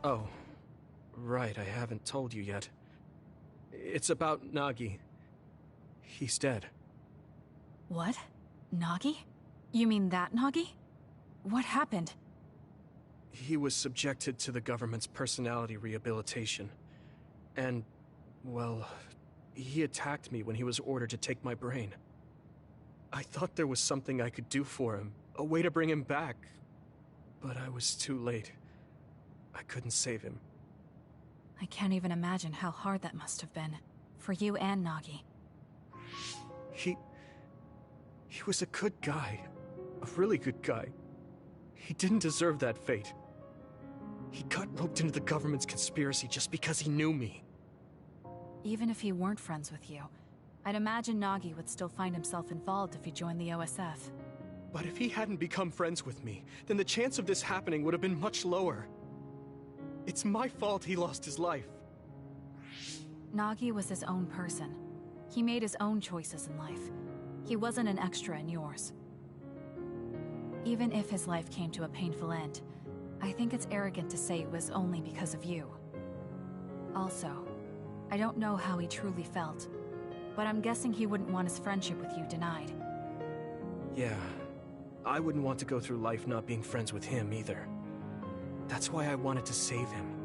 Oh, right, I haven't told you yet. It's about Nagi. He's dead. What? Nagi? You mean that Nagi? What happened? He was subjected to the government's personality rehabilitation. And, well, he attacked me when he was ordered to take my brain. I thought there was something I could do for him, a way to bring him back. But I was too late. I couldn't save him. I can't even imagine how hard that must have been. For you and Nagi. He was a good guy. A really good guy. He didn't deserve that fate. He got roped into the government's conspiracy just because he knew me. Even if he weren't friends with you, I'd imagine Nagi would still find himself involved if he joined the OSF. But if he hadn't become friends with me, then the chance of this happening would have been much lower. It's my fault he lost his life. Nagi was his own person. He made his own choices in life. He wasn't an extra in yours. Even if his life came to a painful end, I think it's arrogant to say it was only because of you. Also, I don't know how he truly felt, but I'm guessing he wouldn't want his friendship with you denied. Yeah, I wouldn't want to go through life not being friends with him either. That's why I wanted to save him.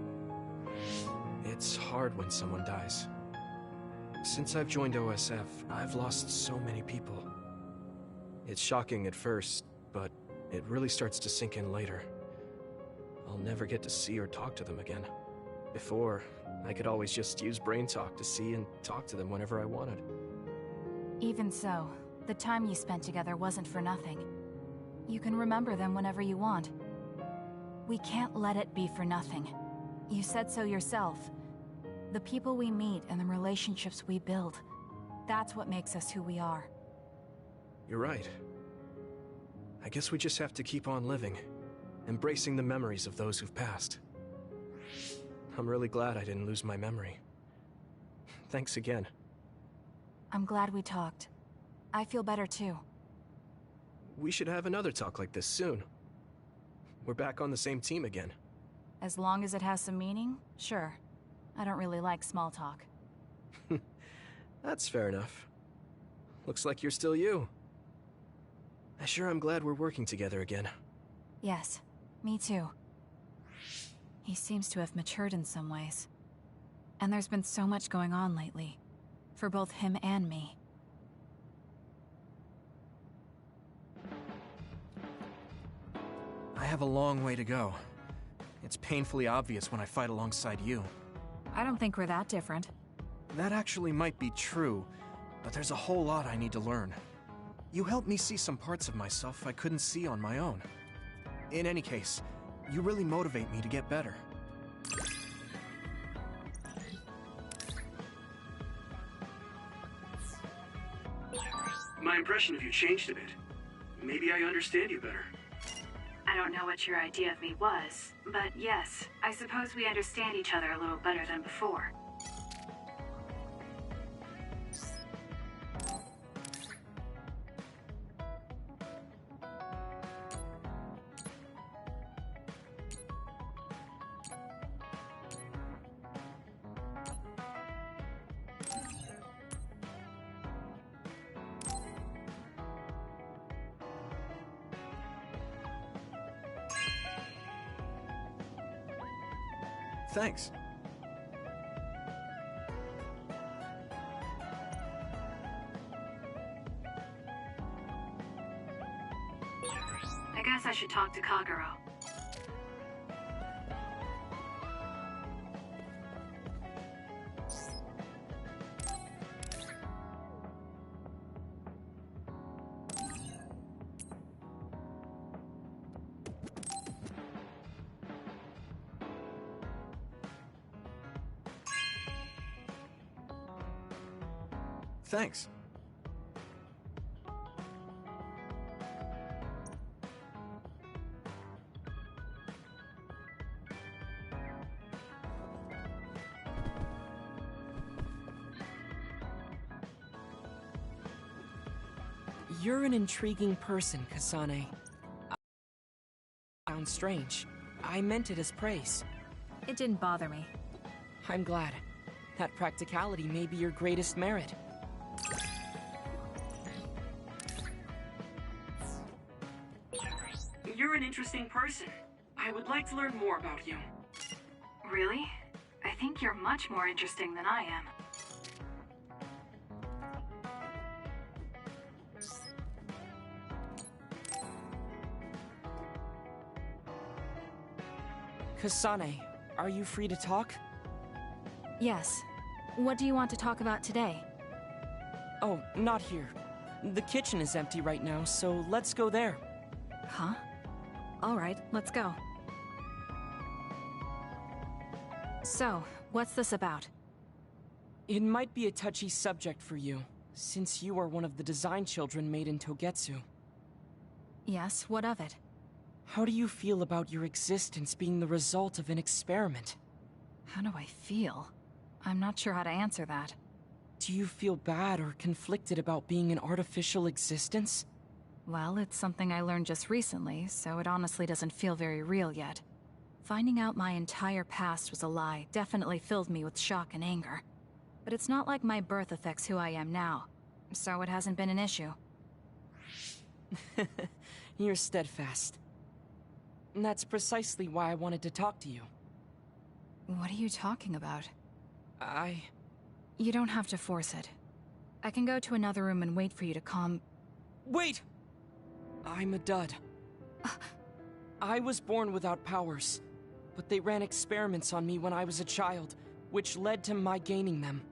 It's hard when someone dies. Since I've joined OSF, I've lost so many people. It's shocking at first, but it really starts to sink in later. I'll never get to see or talk to them again. Before, I could always just use brain talk to see and talk to them whenever I wanted. Even so, the time you spent together wasn't for nothing. You can remember them whenever you want. We can't let it be for nothing. You said so yourself. The people we meet and the relationships we build, that's what makes us who we are. You're right. I guess we just have to keep on living, embracing the memories of those who've passed. I'm really glad I didn't lose my memory. Thanks again. I'm glad we talked. I feel better too. We should have another talk like this soon. We're back on the same team again. As long as it has some meaning, sure. I don't really like small talk. That's fair enough. Looks like you're still you. I sure am glad we're working together again. Yes, me too. He seems to have matured in some ways. And there's been so much going on lately, for both him and me. I have a long way to go. It's painfully obvious when I fight alongside you. I don't think we're that different. That actually might be true, but there's a whole lot I need to learn. You helped me see some parts of myself I couldn't see on my own. In any case, you really motivate me to get better. My impression of you changed a bit. Maybe I understand you better. I don't know what your idea of me was, but yes, I suppose we understand each other a little better than before. Thanks. I guess I should talk to Kagero. Thanks. You're an intriguing person, Kasane. Sounds strange. I meant it as praise. It didn't bother me. I'm glad. That practicality may be your greatest merit. You're an interesting person. I would like to learn more about you. Really? I think you're much more interesting than I am. Kasane, are you free to talk? Yes. What do you want to talk about today? Oh, not here. The kitchen is empty right now, so let's go there. Huh? Alright, let's go. So, what's this about? It might be a touchy subject for you, since you are one of the design children made in Togetsu. Yes, what of it? How do you feel about your existence being the result of an experiment? How do I feel? I'm not sure how to answer that. Do you feel bad or conflicted about being an artificial existence? Well, it's something I learned just recently, so it honestly doesn't feel very real yet. Finding out my entire past was a lie definitely filled me with shock and anger. But it's not like my birth affects who I am now, so it hasn't been an issue. You're steadfast. And that's precisely why I wanted to talk to you. What are you talking about? You don't have to force it. I can go to another room and wait for you to calm... Wait! I'm a dud. I was born without powers, but they ran experiments on me when I was a child, which led to my gaining them.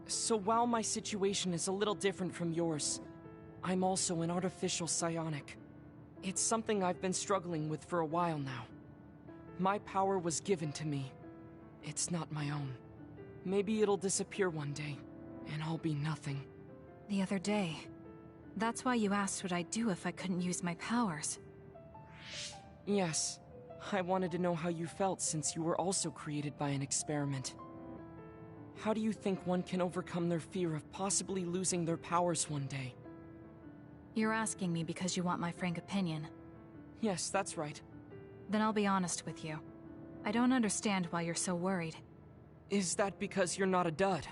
So while my situation is a little different from yours, I'm also an artificial psionic. It's something I've been struggling with for a while now. My power was given to me. It's not my own. Maybe it'll disappear one day, and I'll be nothing. The other day. That's why you asked what I'd do if I couldn't use my powers. Yes. I wanted to know how you felt since you were also created by an experiment. How do you think one can overcome their fear of possibly losing their powers one day? You're asking me because you want my frank opinion. Yes, that's right. Then I'll be honest with you. I don't understand why you're so worried. Is that because you're not a dud?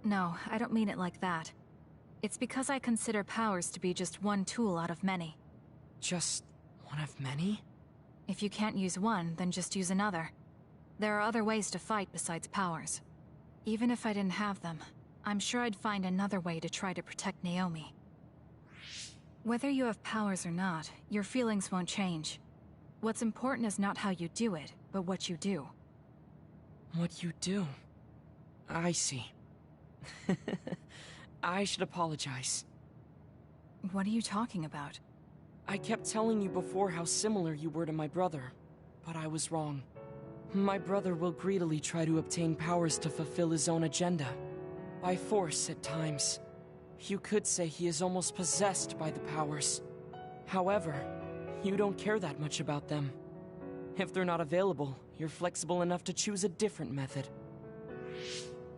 No, I don't mean it like that. It's because I consider powers to be just one tool out of many. Just one of many? If you can't use one, then just use another. There are other ways to fight besides powers. Even if I didn't have them, I'm sure I'd find another way to try to protect Naomi. Whether you have powers or not, your feelings won't change. What's important is not how you do it, but what you do. What you do? I see. I should apologize. What are you talking about? I kept telling you before how similar you were to my brother, but I was wrong. My brother will greedily try to obtain powers to fulfill his own agenda. By force at times. You could say he is almost possessed by the powers. However, you don't care that much about them. If they're not available, you're flexible enough to choose a different method.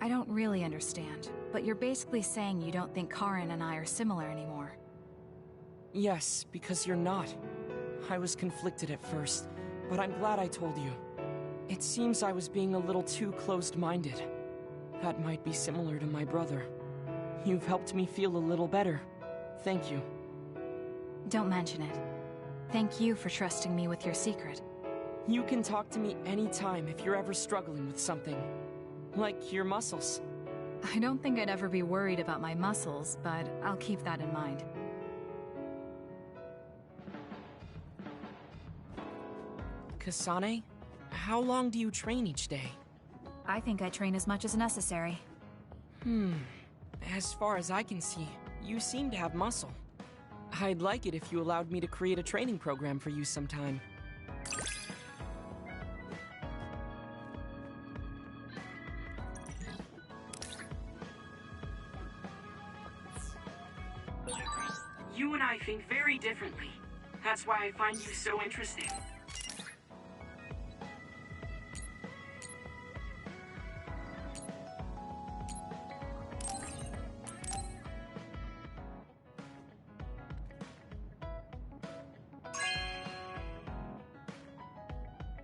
I don't really understand, but you're basically saying you don't think Karin and I are similar anymore. Yes, because you're not. I was conflicted at first, but I'm glad I told you. It seems I was being a little too closed-minded. That might be similar to my brother. You've helped me feel a little better. Thank you. Don't mention it. Thank you for trusting me with your secret. You can talk to me anytime if you're ever struggling with something. Like your muscles. I don't think I'd ever be worried about my muscles, but I'll keep that in mind. Kasane, how long do you train each day? I think I train as much as necessary. As far as I can see, you seem to have muscle. I'd like it if you allowed me to create a training program for you sometime. You and I think very differently. That's why I find you so interesting.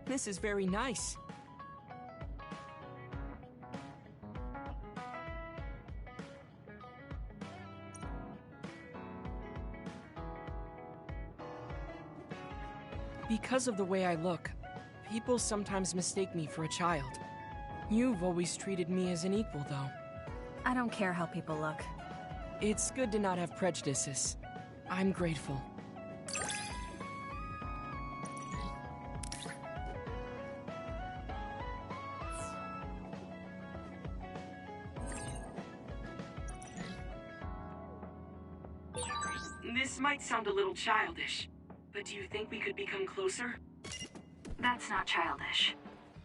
This is very nice. Because of the way I look, people sometimes mistake me for a child. You've always treated me as an equal, though. I don't care how people look. It's good to not have prejudices. I'm grateful. This might sound a little childish, but do you think we could become closer? That's not childish.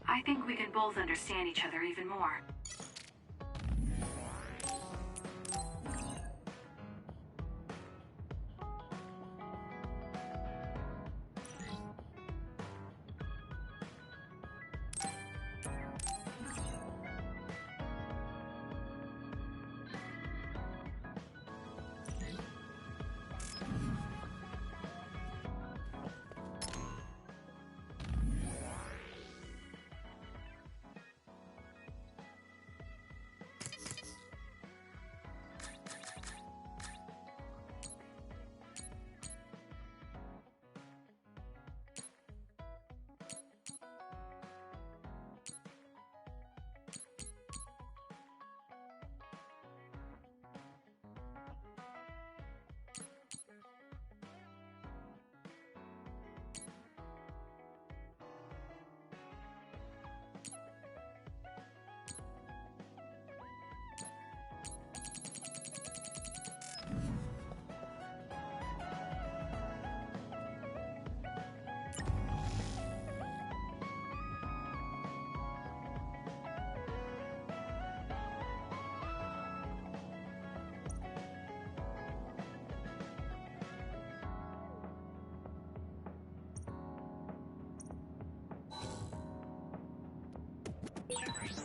I think we can both understand each other even more.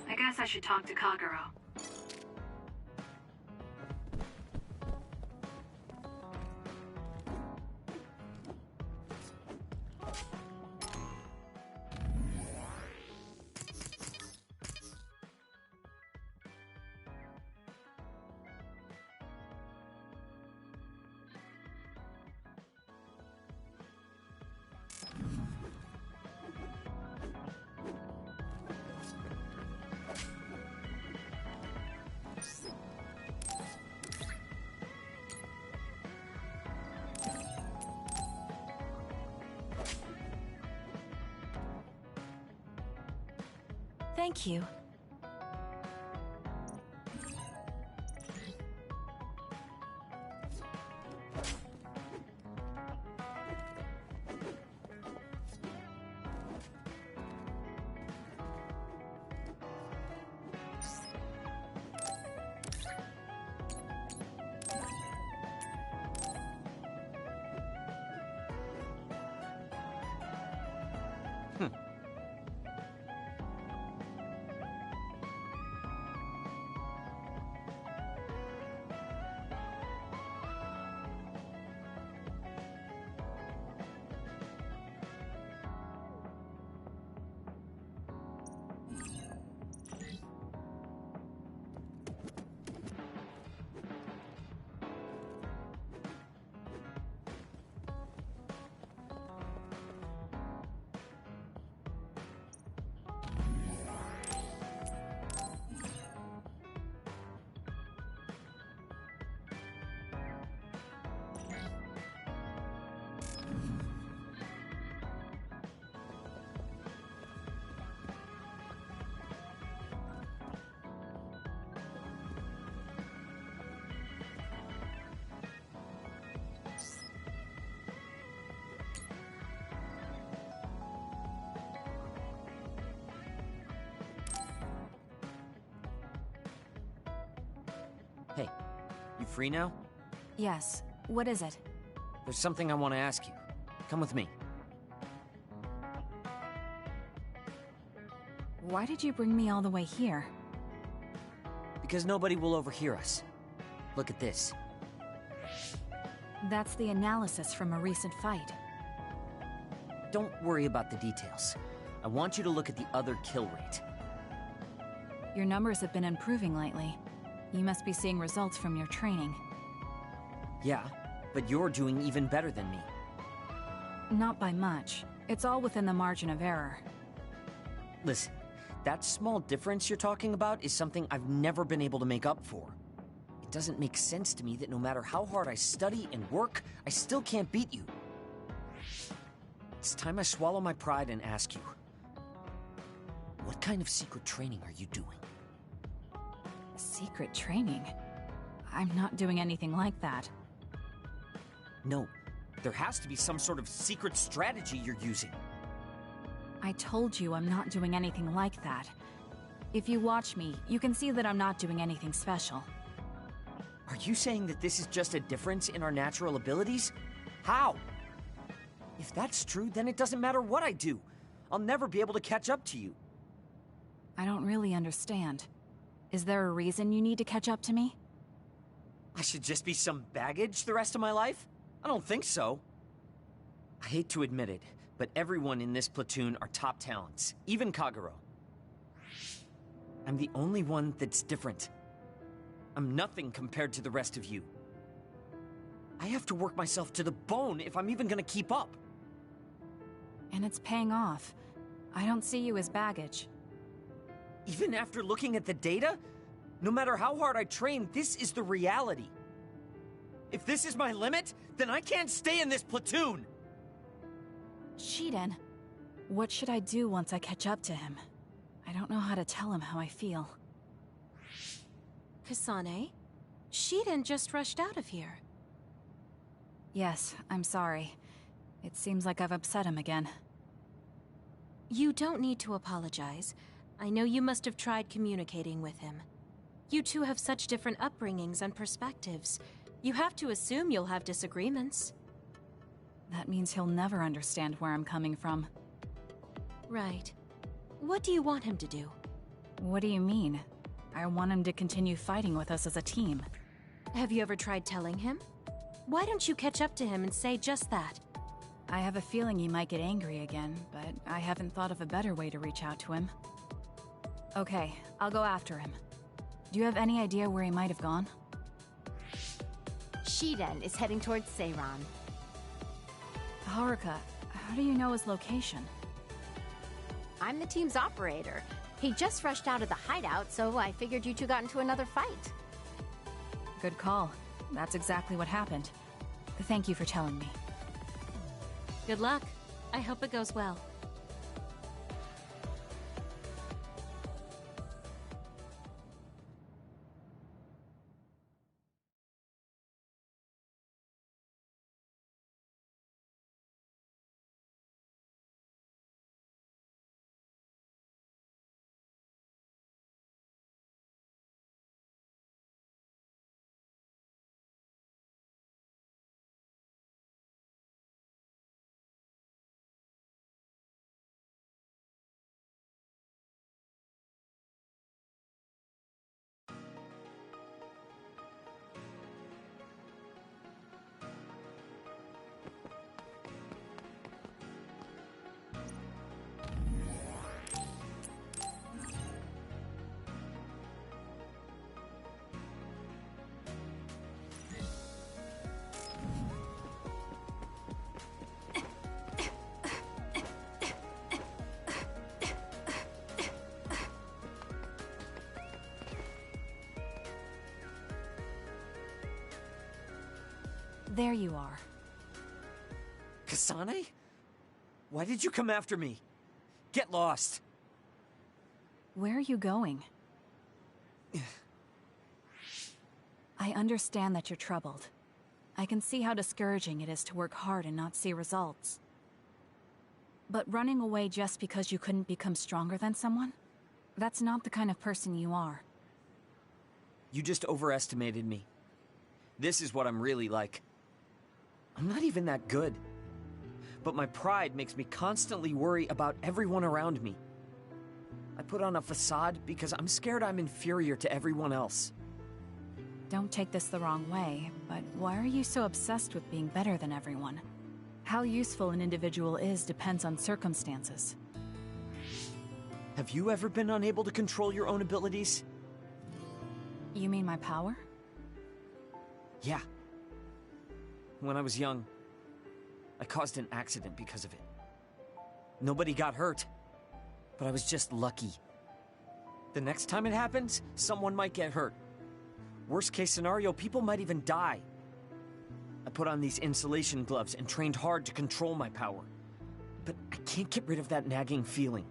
I guess I should talk to Kagero. Thank you. Hey, you free now? Yes. What is it? There's something I want to ask you. Come with me. Why did you bring me all the way here? Because nobody will overhear us. Look at this. That's the analysis from a recent fight. Don't worry about the details. I want you to look at the other kill rate. Your numbers have been improving lately. You must be seeing results from your training. Yeah, but you're doing even better than me. Not by much. It's all within the margin of error. Listen, that small difference you're talking about is something I've never been able to make up for. It doesn't make sense to me that no matter how hard I study and work, I still can't beat you. It's time I swallow my pride and ask you, what kind of secret training are you doing? Secret training? I'm not doing anything like that. No, there has to be some sort of secret strategy you're using. I told you I'm not doing anything like that. If you watch me, you can see that I'm not doing anything special. Are you saying that this is just a difference in our natural abilities? How? If that's true, then it doesn't matter what I do. I'll never be able to catch up to you. I don't really understand. Is there a reason you need to catch up to me? I should just be some baggage the rest of my life? I don't think so. I hate to admit it, but everyone in this platoon are top talents, even Kagero. I'm the only one that's different. I'm nothing compared to the rest of you. I have to work myself to the bone if I'm even gonna keep up. And it's paying off. I don't see you as baggage. Even after looking at the data? No matter how hard I train, this is the reality. If this is my limit, then I can't stay in this platoon! Shiden, what should I do once I catch up to him? I don't know how to tell him how I feel. Kasane? Shiden just rushed out of here. Yes, I'm sorry. It seems like I've upset him again. You don't need to apologize. I know you must have tried communicating with him. You two have such different upbringings and perspectives. You have to assume you'll have disagreements. That means he'll never understand where I'm coming from. Right. What do you want him to do? What do you mean? I want him to continue fighting with us as a team. Have you ever tried telling him? Why don't you catch up to him and say just that? I have a feeling he might get angry again, but I haven't thought of a better way to reach out to him. Okay, I'll go after him. Do you have any idea where he might have gone? Shiden is heading towards Seiran. Haruka, how do you know his location? I'm the team's operator. He just rushed out of the hideout, so I figured you two got into another fight. Good call. That's exactly what happened. Thank you for telling me. Good luck. I hope it goes well. There you are. Kasane? Why did you come after me? Get lost. Where are you going? I understand that you're troubled. I can see how discouraging it is to work hard and not see results. But running away just because you couldn't become stronger than someone? That's not the kind of person you are. You just overestimated me. This is what I'm really like. I'm not even that good. But my pride makes me constantly worry about everyone around me. I put on a facade because I'm scared I'm inferior to everyone else. Don't take this the wrong way, but why are you so obsessed with being better than everyone? How useful an individual is depends on circumstances. Have you ever been unable to control your own abilities? You mean my power? Yeah. When I was young, I caused an accident because of it. Nobody got hurt, but I was just lucky. The next time it happens, someone might get hurt. Worst case scenario, people might even die. I put on these insulation gloves and trained hard to control my power. But I can't get rid of that nagging feeling.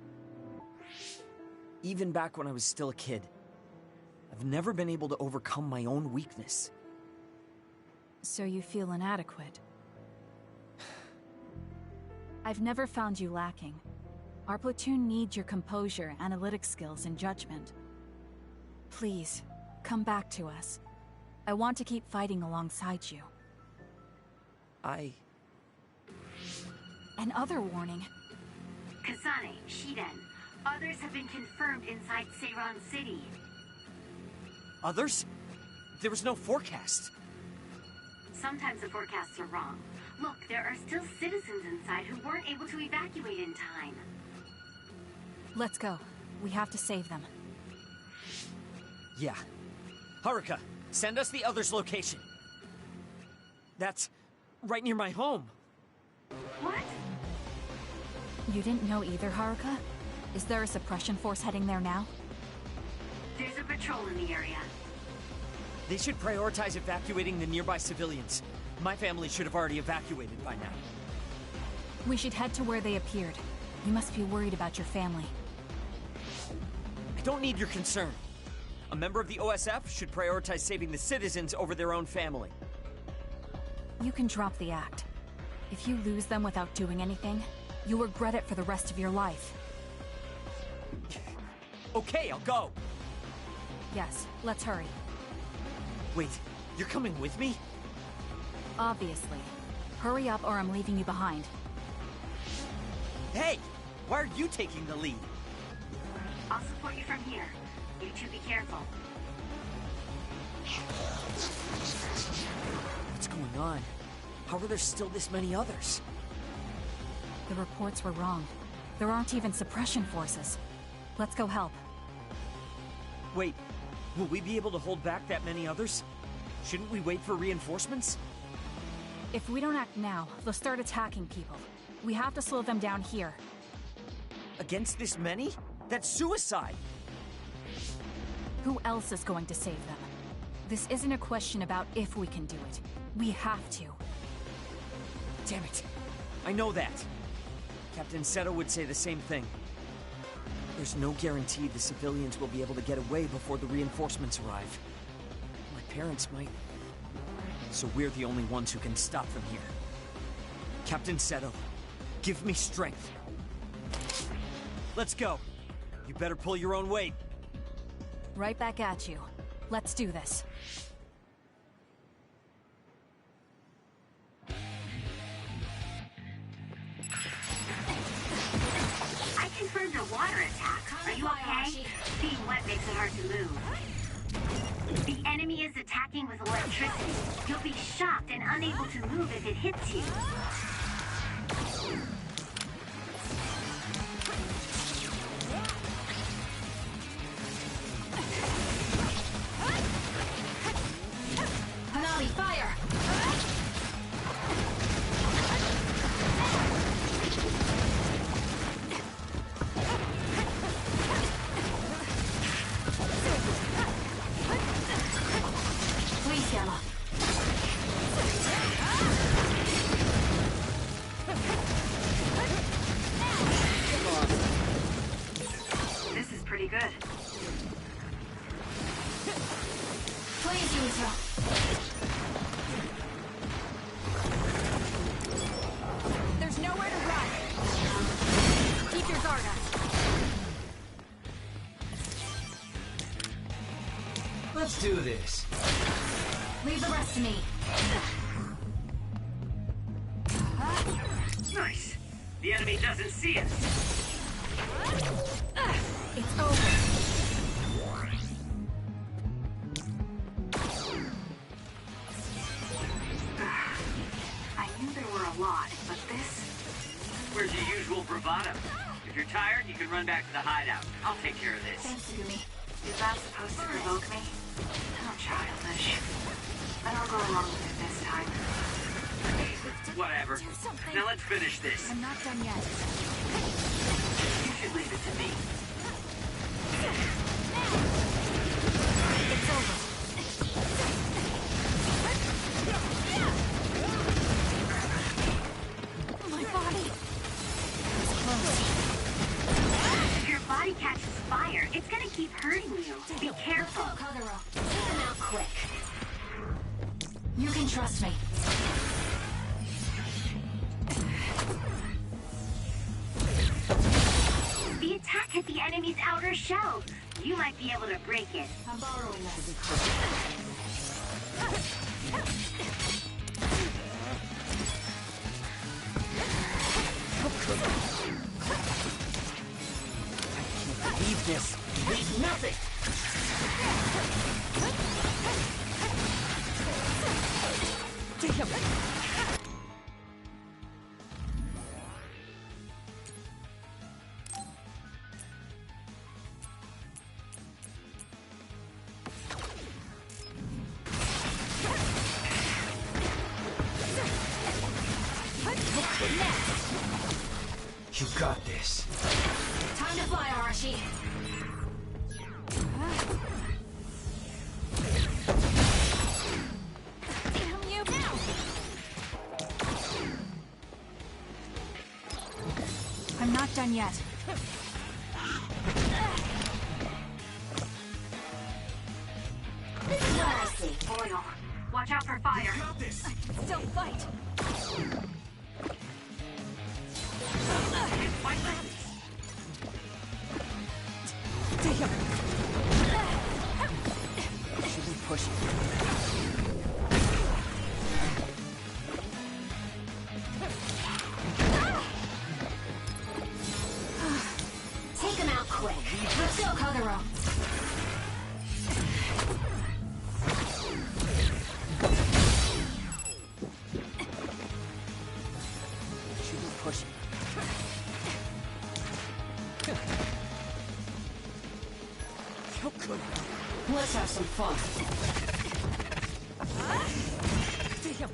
Even back when I was still a kid, I've never been able to overcome my own weakness. So you feel inadequate? I've never found you lacking. Our platoon needs your composure, analytic skills, and judgment. Please, come back to us. I want to keep fighting alongside you. Another warning. Kasane, Shiden, others have been confirmed inside Seiran City. Others? There was no forecast. Sometimes the forecasts are wrong. Look, there are still citizens inside who weren't able to evacuate in time. Let's go. We have to save them. Yeah. Haruka, send us the others' location. That's right near my home. What? You didn't know either, Haruka? Is there a suppression force heading there now? There's a patrol in the area. They should prioritize evacuating the nearby civilians. My family should have already evacuated by now. We should head to where they appeared. You must be worried about your family. I don't need your concern. A member of the OSF should prioritize saving the citizens over their own family. You can drop the act. If you lose them without doing anything, you'll regret it for the rest of your life. Okay, I'll go. Yes, let's hurry. Wait, you're coming with me? Obviously. Hurry up or I'm leaving you behind. Hey! Why are you taking the lead? I'll support you from here. You two be careful. What's going on? How are there still this many others? The reports were wrong. There aren't even suppression forces. Let's go help. Wait, will we be able to hold back that many others? Shouldn't we wait for reinforcements? If we don't act now, they'll start attacking people. We have to slow them down here. Against this many? That's suicide! Who else is going to save them? This isn't a question about if we can do it. We have to. Damn it. I know that. Captain Seto would say the same thing. There's no guarantee the civilians will be able to get away before the reinforcements arrive. My parents might. So we're the only ones who can stop them here. Captain Seto, give me strength. Let's go. You better pull your own weight. Right back at you. Let's do this. I confirmed a water attack. Are you okay? Being wet makes it hard to move. The enemy is attacking with electricity. You'll be shocked and unable to move if it hits you. Hanami, fire! Please, Yama. Let's do this. Leave the rest to me. Nice. The enemy doesn't see us. It's over. I knew there were a lot, but this... Where's your usual bravado? If you're tired, you can run back to the hideout. I'll take care of this. Thanks, Yumi. Is that supposed to provoke me? How childish. But I'll go along with it this time. Whatever. Now let's finish this. I'm not done yet. You should leave it to me. It's over. My body. It's close. If your body catches fire, it's gonna keep hurting you. Be careful. Kagero. Take them out quick. You can trust me. The attack hit the enemy's outer shell. You might be able to break it. I'm borrowing this. Leave this. Leave nothing. Damn. You got this. Time to fly, Arashi. Damn you now. I'm not done yet. This is what I see. Oil. Watch out for fire. You got this. Still fight. Damn. Should we push it? Take them out quick. Let's go, Kagero. Should we push it? How good. Let's have some fun. Damn.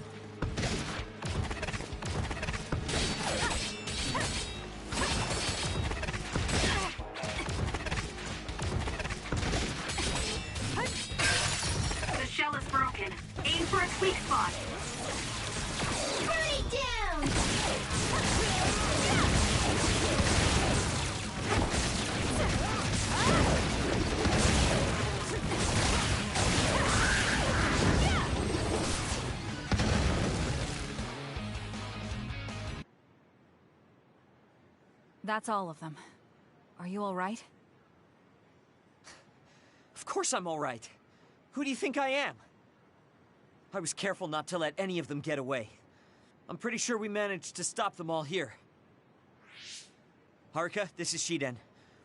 The shell is broken. Aim for its weak spot. Burn it down! That's all of them. Are you all right? Of course I'm all right. Who do you think I am? I was careful not to let any of them get away. I'm pretty sure we managed to stop them all here. Haruka, this is Shiden.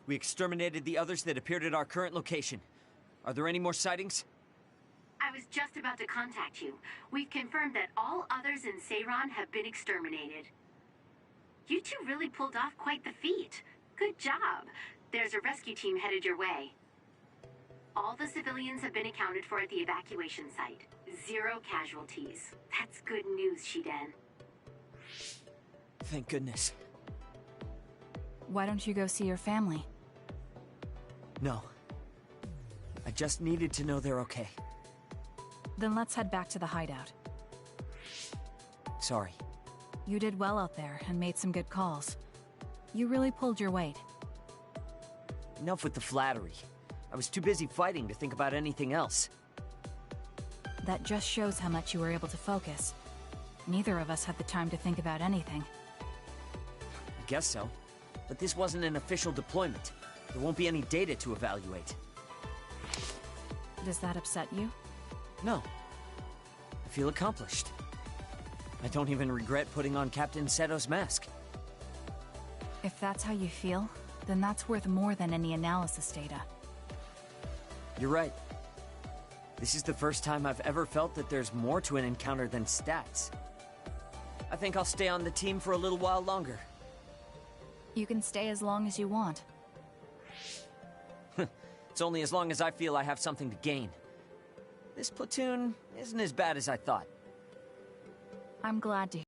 We exterminated the others that appeared at our current location. Are there any more sightings? I was just about to contact you. We've confirmed that all others in Seiran have been exterminated. You two really pulled off quite the feat. Good job. There's a rescue team headed your way. All the civilians have been accounted for at the evacuation site. 0 casualties. That's good news, Shiden. Thank goodness. Why don't you go see your family? No. I just needed to know they're okay. Then let's head back to the hideout. Sorry. You did well out there and made some good calls. You really pulled your weight. Enough with the flattery. I was too busy fighting to think about anything else. That just shows how much you were able to focus. Neither of us had the time to think about anything. I guess so. But this wasn't an official deployment. There won't be any data to evaluate. Does that upset you? No. I feel accomplished. I don't even regret putting on Captain Seto's mask. If that's how you feel, then that's worth more than any analysis data. You're right. This is the first time I've ever felt that there's more to an encounter than stats. I think I'll stay on the team for a little while longer. You can stay as long as you want. It's only as long as I feel I have something to gain. This platoon isn't as bad as I thought. I'm glad to hear.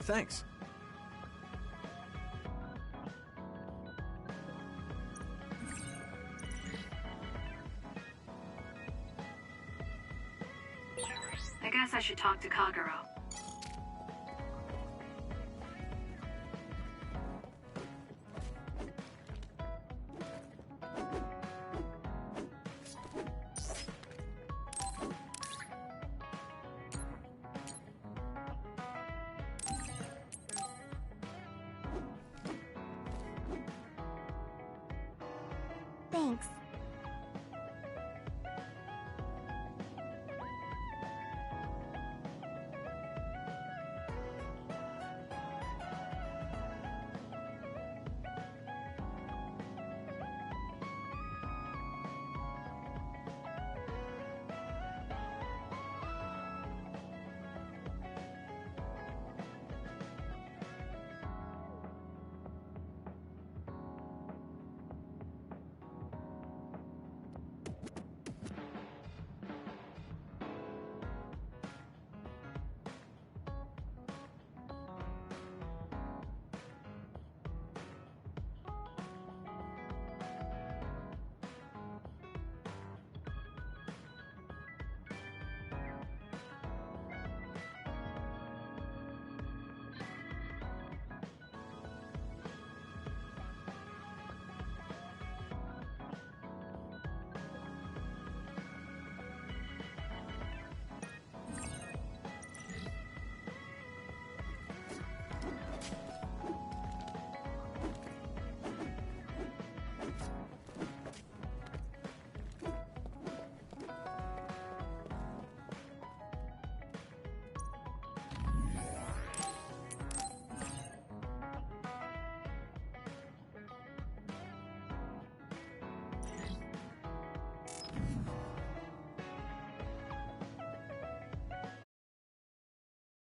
Thanks. I guess I should talk to Kagero.